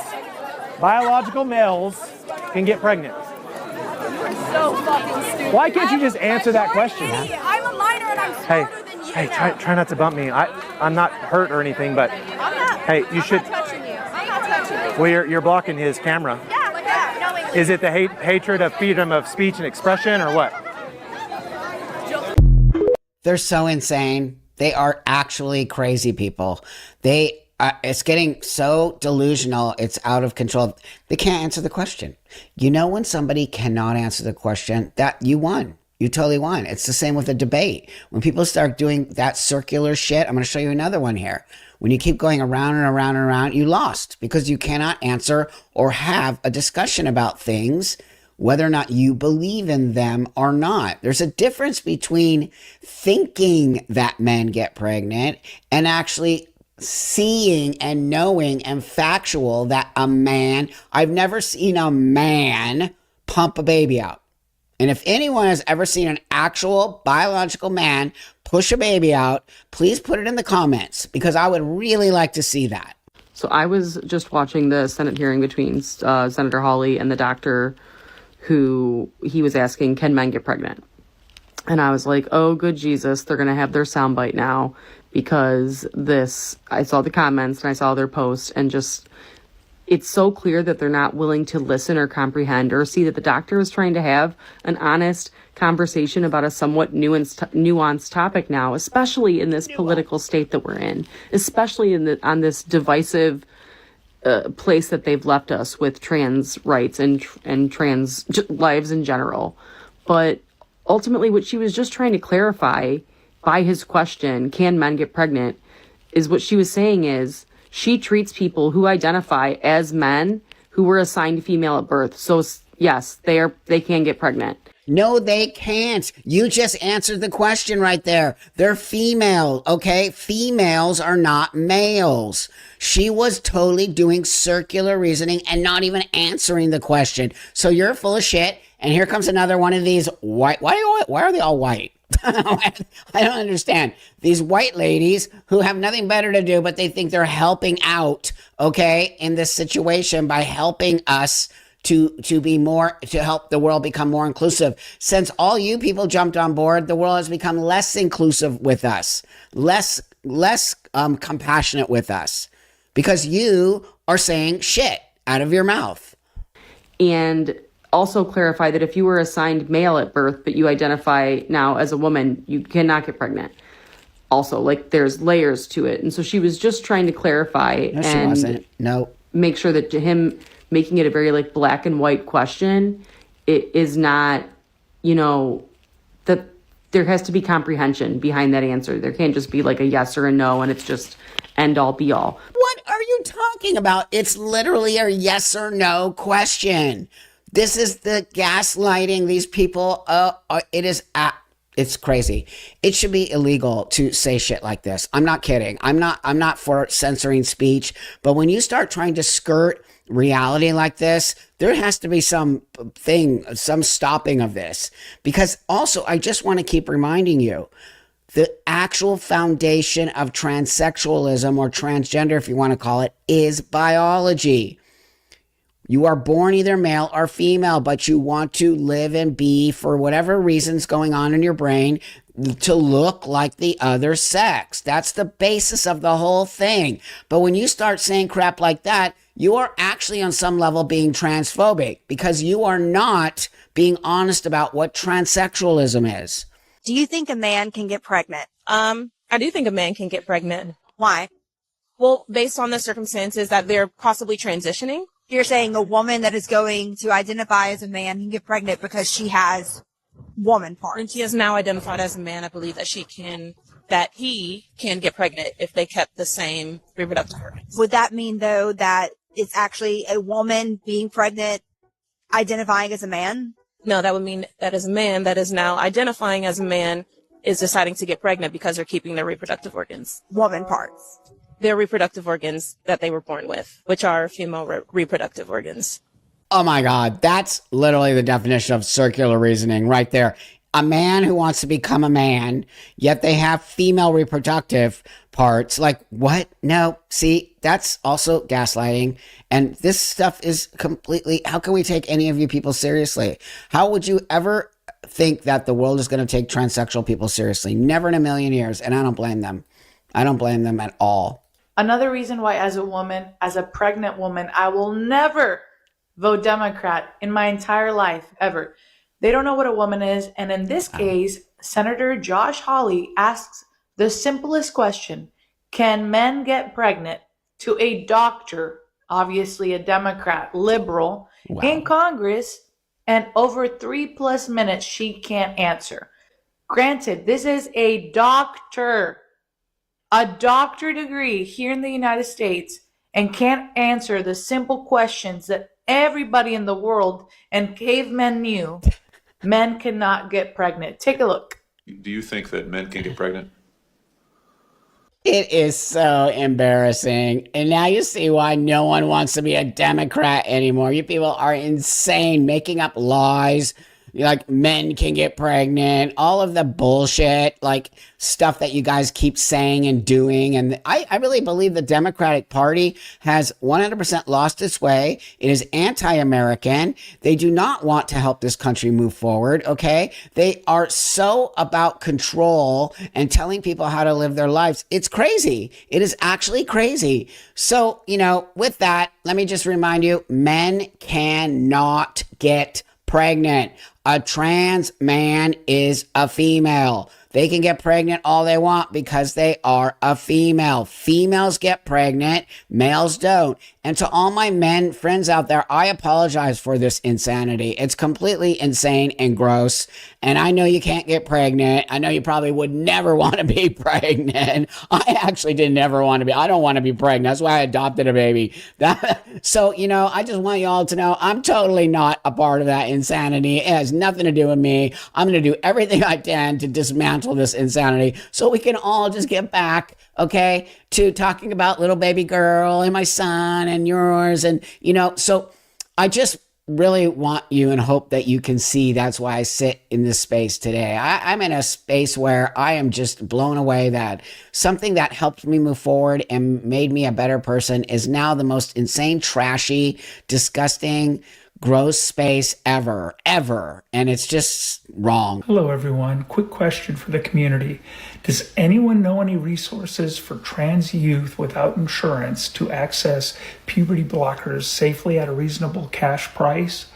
biological males, can get pregnant? So fucking stupid. Why can't you just answer that question? I'm a minor and I'm Hey, smarter than you. hey, try not to bump me. I'm not hurt or anything, but I'm not. hey, you should. I'm not touching you. I'm not touching you. Well, you're blocking his camera. Yeah, like that. Knowingly. Is it the hatred of freedom of speech and expression, or what? They're so insane. They are actually crazy people. It's getting so delusional, it's out of control. They can't answer the question. You know, when somebody cannot answer the question, that you won. You totally won. It's the same with a debate. When people start doing that circular shit, I'm going to show you another one here. When you keep going around and around and around, you lost because you cannot answer or have a discussion about things, whether or not you believe in them or not. There's a difference between thinking that men get pregnant and actually seeing and knowing and factual that a man, I've never seen a man pump a baby out. And if anyone has ever seen an actual biological man push a baby out, please put it in the comments because I would really like to see that. So I was just watching the Senate hearing between Senator Hawley and the doctor who he was asking, can men get pregnant? And I was like, oh, good Jesus, they're going to have their soundbite now because I saw the comments and I saw their post and just, it's so clear that they're not willing to listen or comprehend or see that the doctor is trying to have an honest conversation about a somewhat nuanced topic now, especially in this political state that we're in, especially on this divisive place that they've left us with trans rights and trans lives in general. But ultimately, what she was just trying to clarify by his question, can men get pregnant, is what she was saying is she treats people who identify as men who were assigned female at birth. So yes, they can get pregnant. No, they can't. You just answered the question right there. They're female, okay? Females are not males. She was totally doing circular reasoning and not even answering the question. So you're full of shit. And here comes another one of these white. Why are they all white? I don't understand. These white ladies who have nothing better to do, but they think they're helping out, okay, in this situation by helping us to help the world become more inclusive. Since all you people jumped on board, the world has become less inclusive with us, less compassionate with us, because you are saying shit out of your mouth. And also clarify that if you were assigned male at birth, but you identify now as a woman, you cannot get pregnant. Also, like, there's layers to it. And so she was just trying to clarify make sure that to him making it a very like black and white question, it is not, that there has to be comprehension behind that answer. There can't just be like a yes or a no and it's just end all be all. What are you talking about? It's literally a yes or no question. This is the gaslighting. These people, it's crazy. It should be illegal to say shit like this. I'm not kidding. I'm not for censoring speech, but when you start trying to skirt reality like this, there has to be some stopping of this. Because also, I just want to keep reminding you, the actual foundation of transsexualism or transgender, if you want to call it, is biology. You are born either male or female, but you want to live and be, for whatever reasons going on in your brain, to look like the other sex. That's the basis of the whole thing. But when you start saying crap like that, you are actually on some level being transphobic because you are not being honest about what transsexualism is. Do you think a man can get pregnant? I do think a man can get pregnant. Why? Well, based on the circumstances that they're possibly transitioning. You're saying a woman that is going to identify as a man can get pregnant because she has woman parts. And she has now identified as a man. I believe that he can get pregnant if they kept the same reproductive organs. Would that mean, though, that it's actually a woman being pregnant identifying as a man? No, that would mean that as a man that is now identifying as a man is deciding to get pregnant because they're keeping their reproductive organs. Woman parts. Their reproductive organs that they were born with, which are female reproductive organs. Oh my God, that's literally the definition of circular reasoning right there. a man who wants to become a man, yet they have female reproductive parts. Like, what? No, see, that's also gaslighting. And this stuff is completely, how can we take any of you people seriously? How would you ever think that the world is going to take transsexual people seriously? Never in a million years. And I don't blame them. I don't blame them at all. Another reason why, as a woman, as a pregnant woman, I will never vote Democrat in my entire life, ever. They don't know what a woman is. And in this case, Senator Josh Hawley asks the simplest question: can men get pregnant? To a doctor, obviously a Democrat, liberal, in Congress, and over 3+ minutes she can't answer. Granted, this is a doctor degree here in the United States, and can't answer the simple questions that everybody in the world and cavemen knew. Men cannot get pregnant. Take a look. Do you think that men can get pregnant? It is so embarrassing. And now you see why no one wants to be a Democrat anymore. You people are insane, making up lies. Like, men can get pregnant, all of the bullshit, like stuff that you guys keep saying and doing. And I really believe the Democratic Party has 100% lost its way. It is anti-American. They do not want to help this country move forward, okay? They are so about control and telling people how to live their lives. It's crazy. It is actually crazy. So, with that, let me just remind you, men cannot get pregnant. A trans man is a female. They can get pregnant all they want because they are a female. Females get pregnant, males don't. And to all my men friends out there, I apologize for this insanity. It's completely insane and gross. And I know you can't get pregnant. I know you probably would never want to be pregnant. I actually did never want to be. I don't want to be pregnant. That's why I adopted a baby. So, I just want you all to know I'm totally not a part of that insanity. It has nothing to do with me. I'm going to do everything I can to dismantle this insanity so we can all just get back, okay, to talking about little baby girl and my son and yours. And, so I just really want you and hope that you can see that's why I sit in this space today. I'm in a space where I am just blown away that something that helped me move forward and made me a better person is now the most insane, trashy, disgusting, gross space ever. And it's just wrong. Hello, everyone. Quick question for the community. Does anyone know any resources for trans youth without insurance to access puberty blockers safely at a reasonable cash price?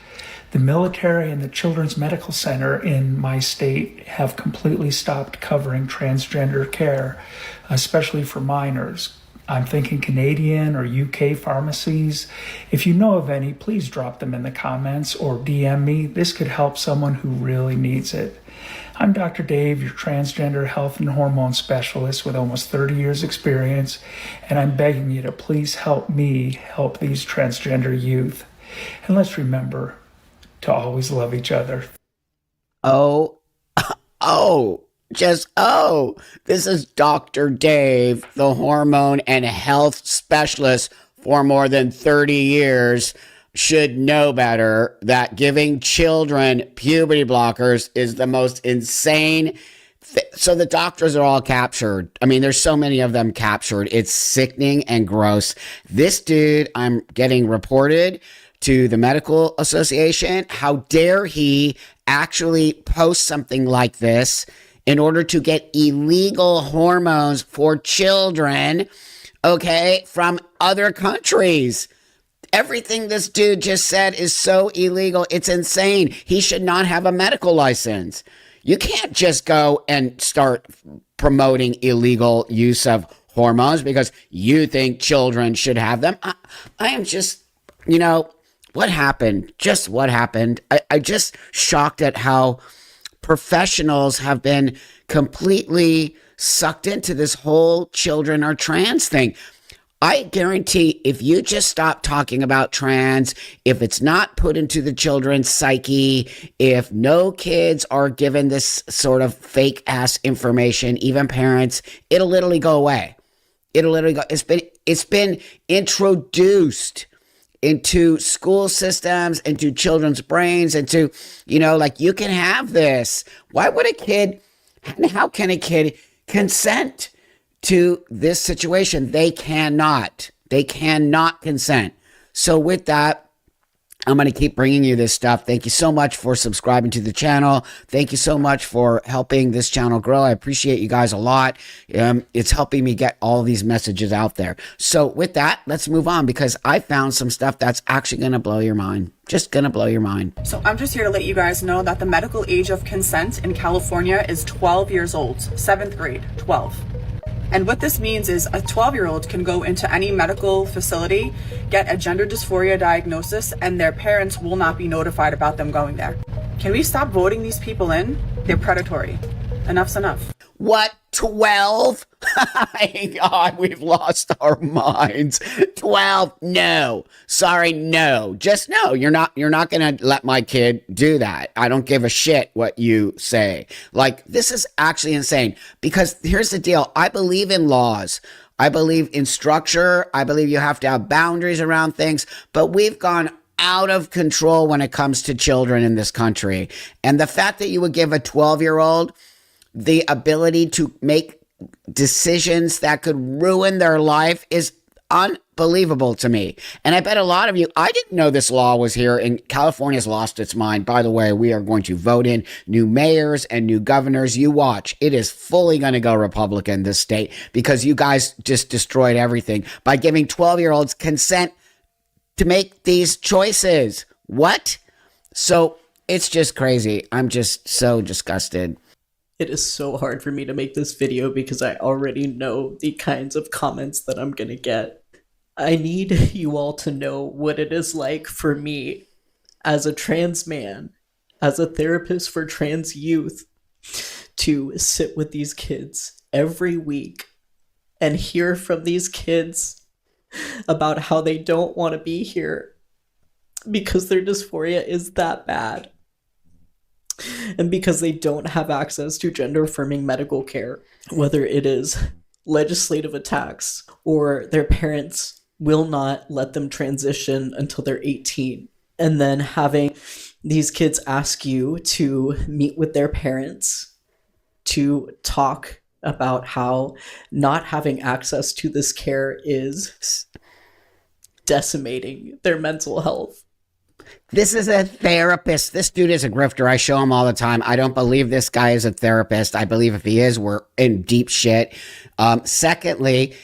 The military and the Children's Medical Center in my state have completely stopped covering transgender care, especially for minors. I'm thinking Canadian or UK pharmacies. If you know of any, please drop them in the comments or DM me. This could help someone who really needs it. I'm Dr. Dave, your transgender health and hormone specialist with almost 30 years experience, and I'm begging you to please help me help these transgender youth. And let's remember to always love each other. This is Dr. Dave, the hormone and health specialist for more than 30 years, should know better that giving children puberty blockers is the most insane. So the doctors are all captured. I mean, there's so many of them captured. It's sickening and gross. This dude, I'm getting reported to the medical association. How dare he actually post something like this in order to get illegal hormones for children, okay, from other countries. Everything this dude just said is so illegal. It's insane. He should not have a medical license. You can't just go and start promoting illegal use of hormones because you think children should have them. I am just, what happened? Just what happened? I just shocked at how professionals have been completely sucked into this whole children are trans thing. I guarantee if you just stop talking about trans, if it's not put into the children's psyche, if no kids are given this sort of fake ass information, even parents, it'll literally go away. It'll literally go. It's been introduced into school systems, into children's brains, into, like, you can have this. Why would a kid, how can a kid consent to this situation? They cannot consent. So with that, I'm going to keep bringing you this stuff. Thank you so much for subscribing to the channel. Thank you so much for helping this channel grow. I appreciate you guys a lot. It's helping me get all these messages out there. So with that, let's move on, because I found some stuff that's actually going to blow your mind. Just going to blow your mind. So I'm just here to let you guys know that the medical age of consent in California is 12 years old, 7th grade, 12. And what this means is a 12-year-old can go into any medical facility, get a gender dysphoria diagnosis, and their parents will not be notified about them going there. Can we stop voting these people in? They're predatory. Enough's enough. What? 12? My God, we've lost our minds. 12? No. Sorry, no. Just no. You're not going to let my kid do that. I don't give a shit what you say. Like, this is actually insane, because here's the deal. I believe in laws. I believe in structure. I believe you have to have boundaries around things, but we've gone out of control when it comes to children in this country. And the fact that you would give a 12-year-old the ability to make decisions that could ruin their life is unbelievable to me. And I bet a lot of you, I didn't know this law was here, and California's lost its mind. By the way, we are going to vote in new mayors and new governors. You watch. It is fully going to go Republican, this state, because you guys just destroyed everything by giving 12-year-olds consent to make these choices. What? So it's just crazy. I'm just so disgusted. It is so hard for me to make this video because I already know the kinds of comments that I'm gonna get. I need you all to know what it is like for me as a trans man, as a therapist for trans youth, to sit with these kids every week and hear from these kids about how they don't want to be here because their dysphoria is that bad. And because they don't have access to gender-affirming medical care, whether it is legislative attacks or their parents will not let them transition until they're 18. And then having these kids ask you to meet with their parents to talk about how not having access to this care is decimating their mental health. This is a therapist. This dude is a grifter. I show him all the time. I don't believe this guy is a therapist. I believe if he is, we're in deep shit. Secondly,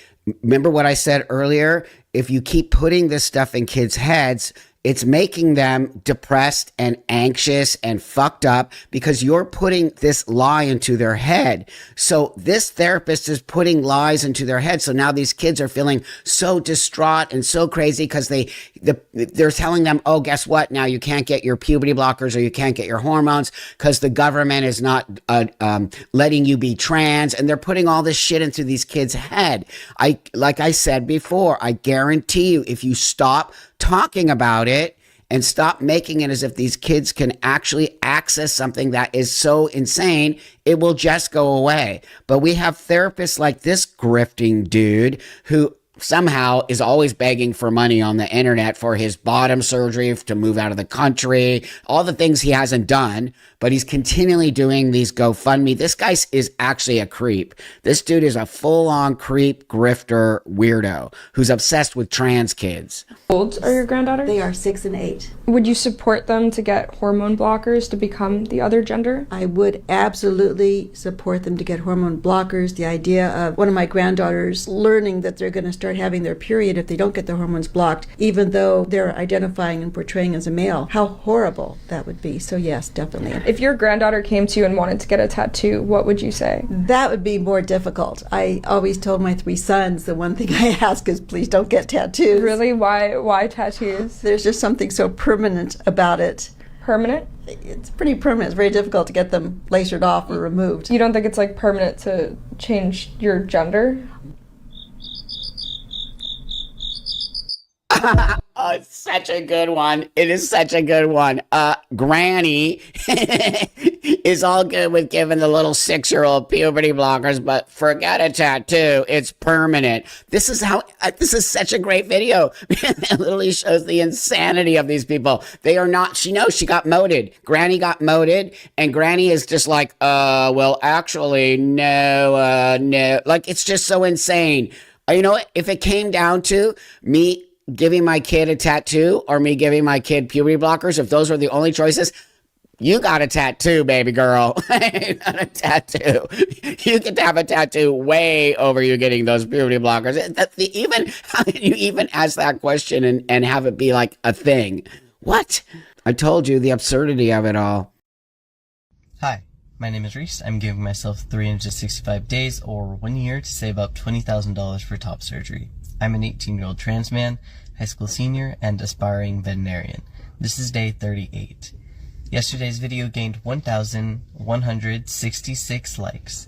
remember what I said earlier? If you keep putting this stuff in kids' heads, it's making them depressed and anxious and fucked up because you're putting this lie into their head. So this therapist is putting lies into their head. So now these kids are feeling so distraught and so crazy because they're telling them, oh, guess what? Now you can't get your puberty blockers or you can't get your hormones because the government is not letting you be trans. And they're putting all this shit into these kids' head. Like I said before, I guarantee you, if you stop talking about it and stop making it as if these kids can actually access something that is so insane, it will just go away. But we have therapists like this grifting dude who somehow is always begging for money on the internet for his bottom surgery, to move out of the country, all the things he hasn't done, but he's continually doing these GoFundMe. This guy is actually a creep. This dude is a full-on creep, grifter, weirdo who's obsessed with trans kids. How old are your granddaughters? They are 6 and 8. Would you support them to get hormone blockers to become the other gender? I would absolutely support them to get hormone blockers. The idea of one of my granddaughters learning that they're going to start having their period if they don't get their hormones blocked, even though they're identifying and portraying as a male. How horrible that would be. So yes, definitely. If your granddaughter came to you and wanted to get a tattoo, what would you say? That would be more difficult. I always told my 3 sons the one thing I ask is please don't get tattoos. Really? Why tattoos? There's just something so permanent about it. Permanent? It's pretty permanent. It's very difficult to get them lasered off or removed. You don't think it's like permanent to change your gender? Oh, it's such a good one. It is such a good one. Granny is all good with giving the little 6-year-old puberty blockers, but forget a tattoo. It's permanent. This is such a great video. It literally shows the insanity of these people. They are not, she knows she got moded. Granny got moded, and Granny is just like, well, actually, no. Like, it's just so insane. You know what? If it came down to me giving my kid a tattoo or me giving my kid puberty blockers, if those were the only choices, you got a tattoo, baby girl. Not a tattoo. You get to have a tattoo way over you getting those puberty blockers. How can you even ask that question and have it be like a thing? What? I told you the absurdity of it all. Hi, my name is Reese. I'm giving myself 365 days or 1 year to save up $20,000 for top surgery. I'm an 18-year-old trans man, high school senior, and aspiring veterinarian. This is day 38. Yesterday's video gained 1,166 likes,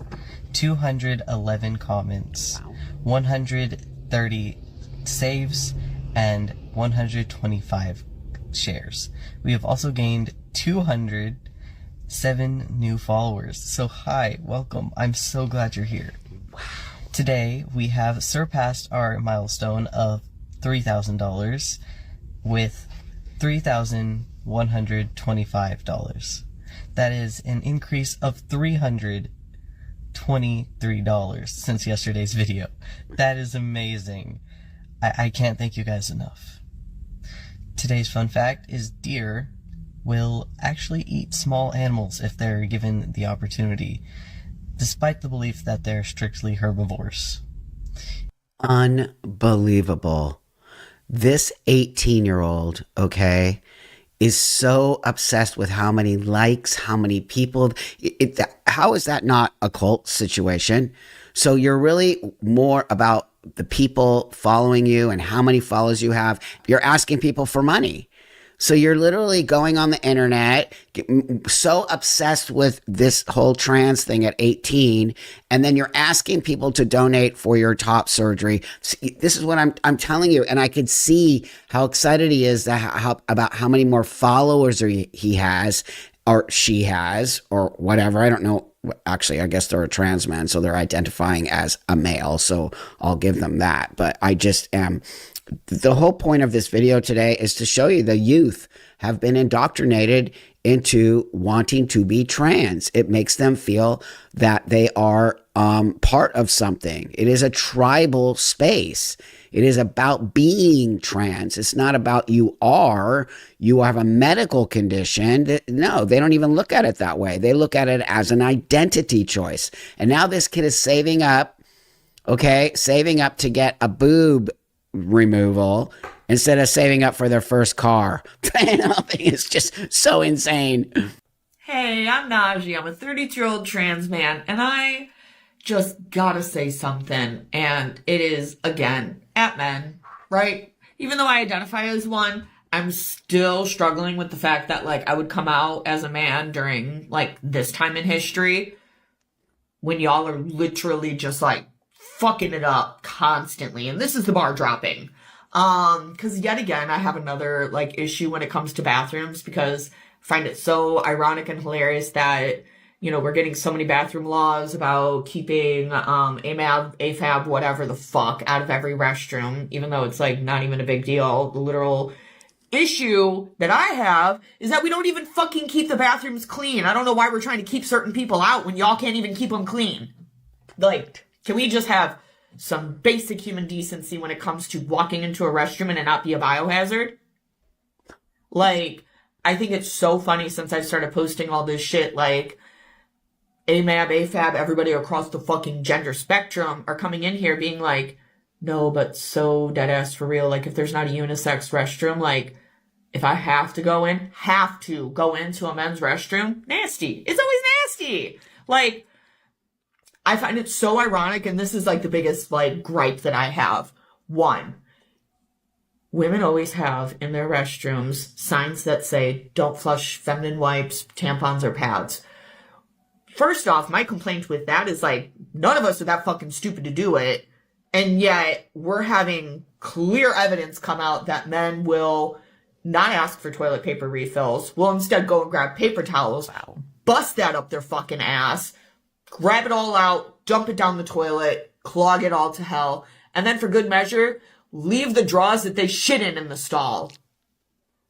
211 comments, 130 saves, and 125 shares. We have also gained 207 new followers. So hi, welcome. I'm so glad you're here. Today, we have surpassed our milestone of $3,000 with $3,125. That is an increase of $323 since yesterday's video. That is amazing. I can't thank you guys enough. Today's fun fact is deer will actually eat small animals if they're given the opportunity, despite the belief that they're strictly herbivores. Unbelievable. This 18-year-old, okay, is so obsessed with how many likes, how many people. How is that not a cult situation? So you're really more about the people following you and how many follows you have. You're asking people for money. So you're literally going on the internet, so obsessed with this whole trans thing at 18, and then you're asking people to donate for your top surgery. This is what I'm telling you, and I could see how excited he is about how many more followers he has, or she has, or whatever. I don't know. Actually, I guess they're a trans man, so they're identifying as a male, so I'll give them that. But I just am... The whole point of this video today is to show you the youth have been indoctrinated into wanting to be trans. It makes them feel that they are part of something. It is a tribal space. It is about being trans. It's not about you have a medical condition. No, they don't even look at it that way. They look at it as an identity choice. And now this kid is saving up to get a boob removal instead of saving up for their first car. The whole thing is just so insane. Hey, I'm Najee. I'm a 32-year-old trans man, and I just gotta say something. And it is, again, at men, right? Even though I identify as one, I'm still struggling with the fact that, like, I would come out as a man during, like, this time in history when y'all are literally just, like, fucking it up constantly. And this is the bar dropping. Because yet again, I have another, like, issue when it comes to bathrooms, because I find it so ironic and hilarious that, you know, we're getting so many bathroom laws about keeping AFAB, whatever the fuck, out of every restroom, even though it's, like, not even a big deal. The literal issue that I have is that we don't even fucking keep the bathrooms clean. I don't know why we're trying to keep certain people out when y'all can't even keep them clean. Like, can we just have some basic human decency when it comes to walking into a restroom and it not be a biohazard? Like, I think it's so funny since I started posting all this shit, like, AFAB, everybody across the fucking gender spectrum are coming in here being like, no, but so deadass for real. Like, if there's not a unisex restroom, like, if I have to go into a men's restroom, nasty. It's always nasty. Like, I find it so ironic, and this is, like, the biggest, like, gripe that I have. One, women always have in their restrooms signs that say, don't flush feminine wipes, tampons, or pads. First off, my complaint with that is, like, none of us are that fucking stupid to do it, and yet we're having clear evidence come out that men will not ask for toilet paper refills, will instead go and grab paper towels, bust that up their fucking ass, grab it all out, dump it down the toilet, clog it all to hell, and then for good measure, leave the drawers that they shit in the stall.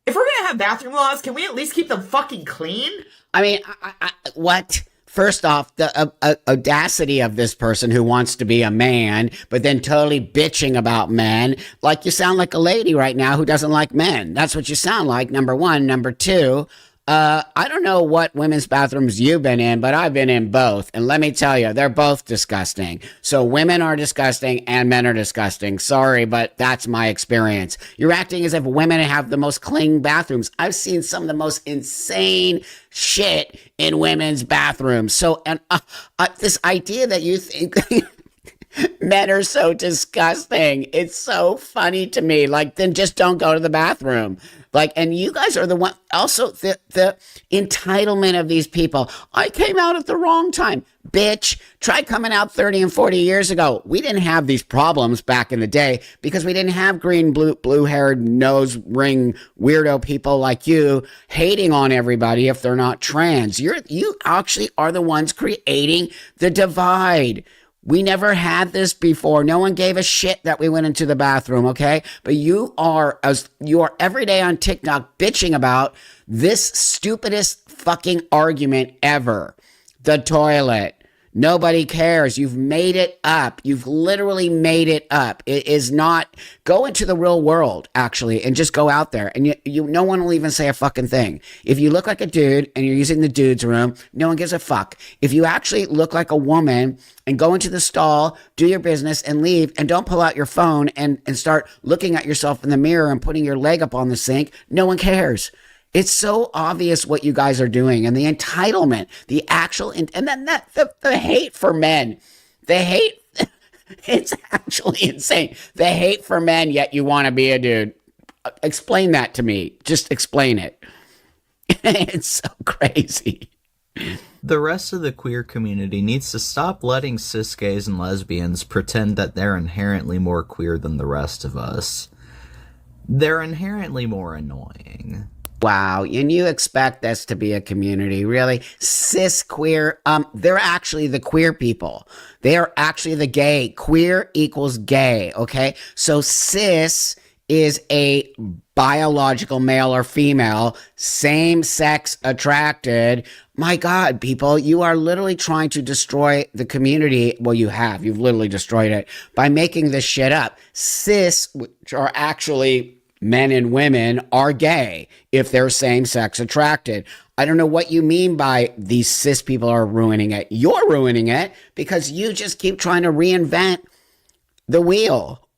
If we're gonna have bathroom laws, can we at least keep them fucking clean? I mean, what? First off, the audacity of this person who wants to be a man, but then totally bitching about men. Like, you sound like a lady right now who doesn't like men. That's what you sound like, number one. Number two, I don't know what women's bathrooms you've been in, but I've been in both. And let me tell you, they're both disgusting. So women are disgusting and men are disgusting. Sorry, but that's my experience. You're acting as if women have the most clean bathrooms. I've seen some of the most insane shit in women's bathrooms. So, and this idea that you think men are so disgusting, it's so funny to me. Like, then just don't go to the bathroom. Like, and you guys are the one, also the entitlement of these people. I came out at the wrong time. Bitch, try coming out 30 and 40 years ago. We didn't have these problems back in the day because we didn't have green, blue-haired, nose ring, weirdo people like you hating on everybody if they're not trans. You actually are the ones creating the divide. We never had this before. No one gave a shit that we went into the bathroom, okay? But you are every day on TikTok bitching about this stupidest fucking argument ever. The toilet. Nobody cares. You've made it up. You've literally made it up. It is not. Go into the real world, actually, and just go out there. And no one will even say a fucking thing. If you look like a dude and you're using the dude's room, no one gives a fuck. If you actually look like a woman and go into the stall, do your business, and leave, and don't pull out your phone and start looking at yourself in the mirror and putting your leg up on the sink, no one cares. It's so obvious what you guys are doing, and the entitlement, the actual, and then the hate for men, the hate, it's actually insane. The hate for men, yet you want to be a dude. Explain that to me. Just explain it. It's so crazy. The rest of the queer community needs to stop letting cis gays and lesbians pretend that they're inherently more queer than the rest of us. They're inherently more annoying. Wow, and you expect this to be a community, really? Cis queer, they're actually the queer people. They are actually the gay. Queer equals gay, okay? So cis is a biological male or female, same-sex attracted. My God, people, you are literally trying to destroy the community. Well, you have. You've literally destroyed it by making this shit up. Cis, which are actually men and women, are gay if they're same-sex attracted. I don't know what you mean by these cis people are ruining it. You're ruining it because you just keep trying to reinvent the wheel.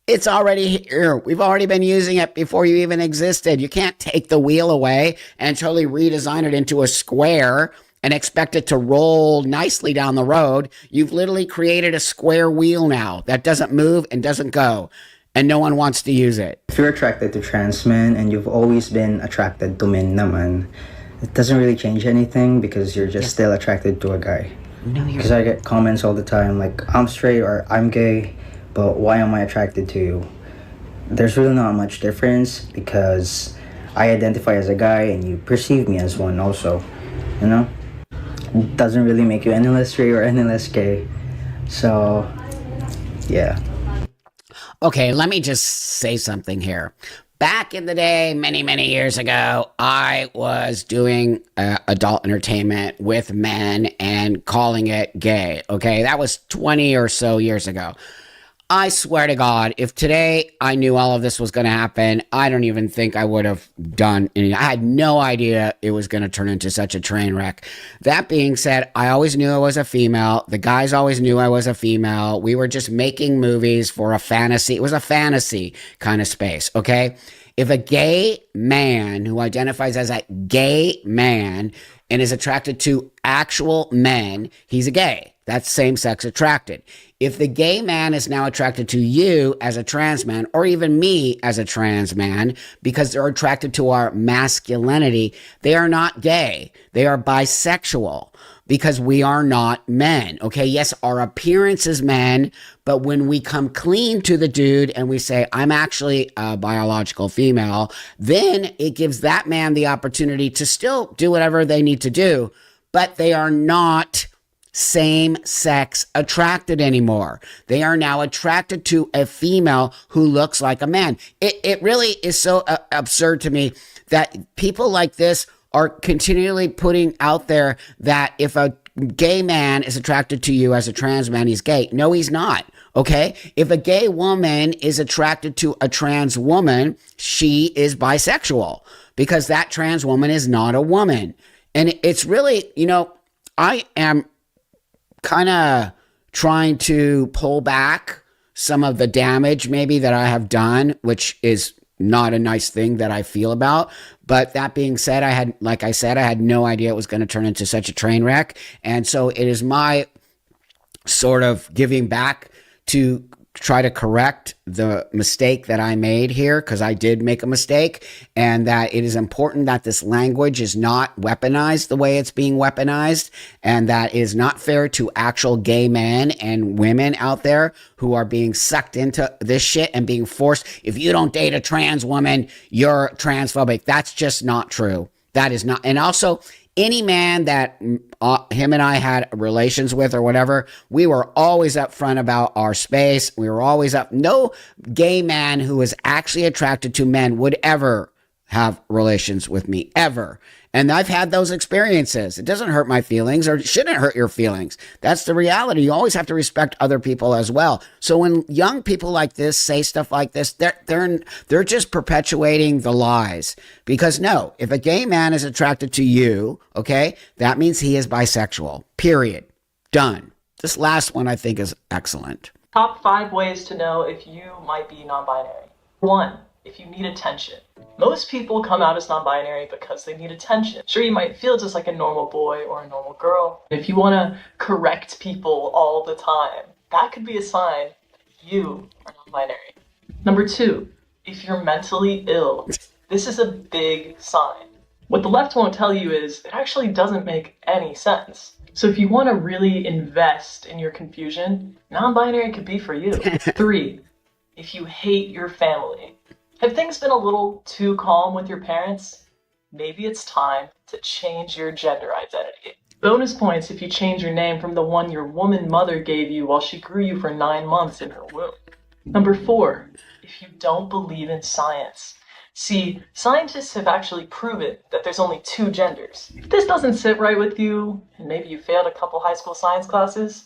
It's already here. We've already been using it before you even existed. You can't take the wheel away and totally redesign it into a square and expect it to roll nicely down the road. You've literally created a square wheel now that doesn't move and doesn't go. And no one wants to use it. If you're attracted to trans men and you've always been attracted to men naman, it doesn't really change anything because you're just still attracted to a guy. Because I get comments all the time like, I'm straight or I'm gay, but why am I attracted to you? There's really not much difference because I identify as a guy and you perceive me as one also, you know? It doesn't really make you any less straight or any less gay. So, yeah. Okay, let me just say something here. Back in the day, many, many years ago, I was doing adult entertainment with men and calling it gay. Okay, that was 20 or so years ago. I swear to God, if today I knew all of this was going to happen, I don't even think I would have done any. I had no idea it was going to turn into such a train wreck. That being said, I always knew I was a female. The guys always knew I was a female. We were just making movies for a fantasy. It was a fantasy kind of space, okay? If a gay man who identifies as a gay man and is attracted to actual men, he's a gay. That's same-sex attracted. If the gay man is now attracted to you as a trans man, or even me as a trans man, because they're attracted to our masculinity, they are not gay. They are bisexual. because we are not men. Okay. Yes, our appearance is men, but when we come clean to the dude and we say, I'm actually a biological female, then it gives that man the opportunity to still do whatever they need to do, but they are not same sex attracted anymore. They are now attracted to a female who looks like a man. It really is so absurd to me that people like this are continually putting out there that if a gay man is attracted to you as a trans man, he's gay. No, he's not. Okay. If a gay woman is attracted to a trans woman, she is bisexual because that trans woman is not a woman. And it's really, I am kind of trying to pull back some of the damage maybe that I have done, which is not a nice thing that I feel about. But that being said, I had no idea it was going to turn into such a train wreck. And so it is my sort of giving back to try to correct the mistake that I made here, because I did make a mistake, and that it is important that this language is not weaponized the way it's being weaponized, and that is not fair to actual gay men and women out there who are being sucked into this shit and being forced. If you don't date a trans woman, you're transphobic. That's just not true. That is not. And also, any man that him and I had relations with or whatever, we were always upfront about our space. We were always up. No gay man who is actually attracted to men would ever have relations with me, ever. And I've had those experiences. It doesn't hurt my feelings, or it shouldn't hurt your feelings. That's the reality. You always have to respect other people as well. So when young people like this say stuff like this, they're just perpetuating the lies. Because no, if a gay man is attracted to you, okay, that means he is bisexual. Period. Done. This last one I think is excellent. Top 5 ways to know if you might be non-binary. 1, if you need attention. Most people come out as non-binary because they need attention. Sure, you might feel just like a normal boy or a normal girl. If you want to correct people all the time, that could be a sign that you are non-binary. Number 2, if you're mentally ill. This is a big sign. What the left won't tell you is it actually doesn't make any sense. So if you want to really invest in your confusion, non-binary could be for you. 3, if you hate your family. Have things been a little too calm with your parents? Maybe it's time to change your gender identity. Bonus points if you change your name from the one your woman mother gave you while she grew you for 9 months in her womb. Number 4, if you don't believe in science. See, scientists have actually proven that there's only 2 genders. If this doesn't sit right with you, and maybe you failed a couple high school science classes,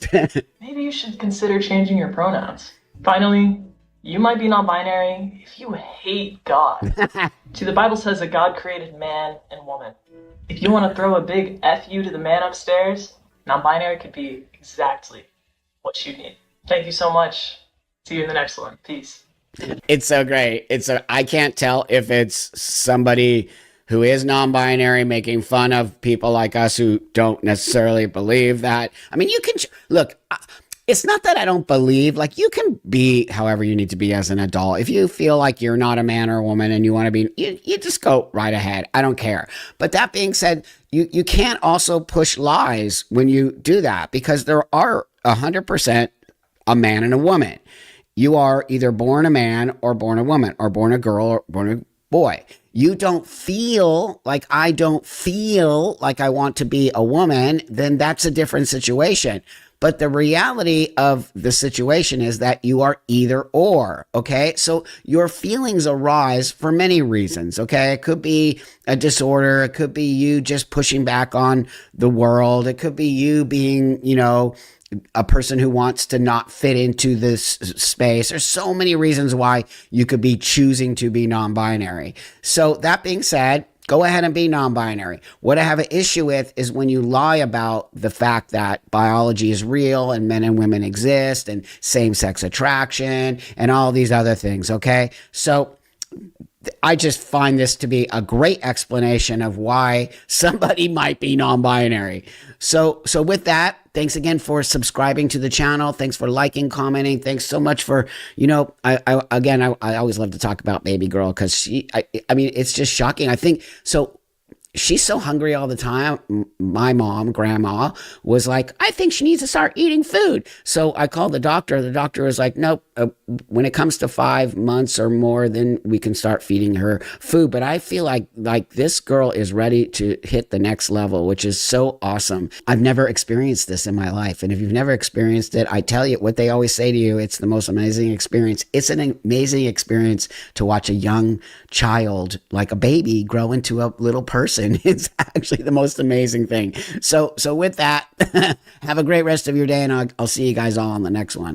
maybe you should consider changing your pronouns. Finally, you might be non-binary if you hate God. See, the Bible says that God created man and woman. If you want to throw a big F you to the man upstairs, non-binary could be exactly what you need. Thank you so much. See you in the next one. Peace. It's so great. I can't tell if it's somebody who is non-binary making fun of people like us who don't necessarily believe that. I mean, you can look. It's not that I don't believe, like, you can be however you need to be as an adult. If you feel like you're not a man or a woman and you want to be, you just go right ahead. I don't care. But that being said, you can't also push lies when you do that, because there are 100% a man and a woman. You are either born a man or born a woman, or born a girl or born a boy. You don't feel like I don't feel like I want to be a woman, then that's a different situation. But the reality of the situation is that you are either or, okay? So your feelings arise for many reasons, okay? It could be a disorder. It could be you just pushing back on the world. It could be you being, a person who wants to not fit into this space. There's so many reasons why you could be choosing to be non-binary. So that being said, go ahead and be non-binary. What I have an issue with is when you lie about the fact that biology is real and men and women exist and same-sex attraction and all these other things, okay? So I just find this to be a great explanation of why somebody might be non-binary. So with that, thanks again for subscribing to the channel. Thanks for liking, commenting. Thanks so much for, I always love to talk about baby girl because I mean, it's just shocking. I think, so she's so hungry all the time. My mom, grandma, was like, I think she needs to start eating food. So I called the doctor. The doctor was like, nope, when it comes to 5 months or more, then we can start feeding her food. But I feel like this girl is ready to hit the next level, which is so awesome. I've never experienced this in my life. And if you've never experienced it, I tell you what they always say to you, it's the most amazing experience. It's an amazing experience to watch a young child, like a baby, grow into a little person. It's actually the most amazing thing. So with that, have a great rest of your day, and I'll see you guys all on the next one.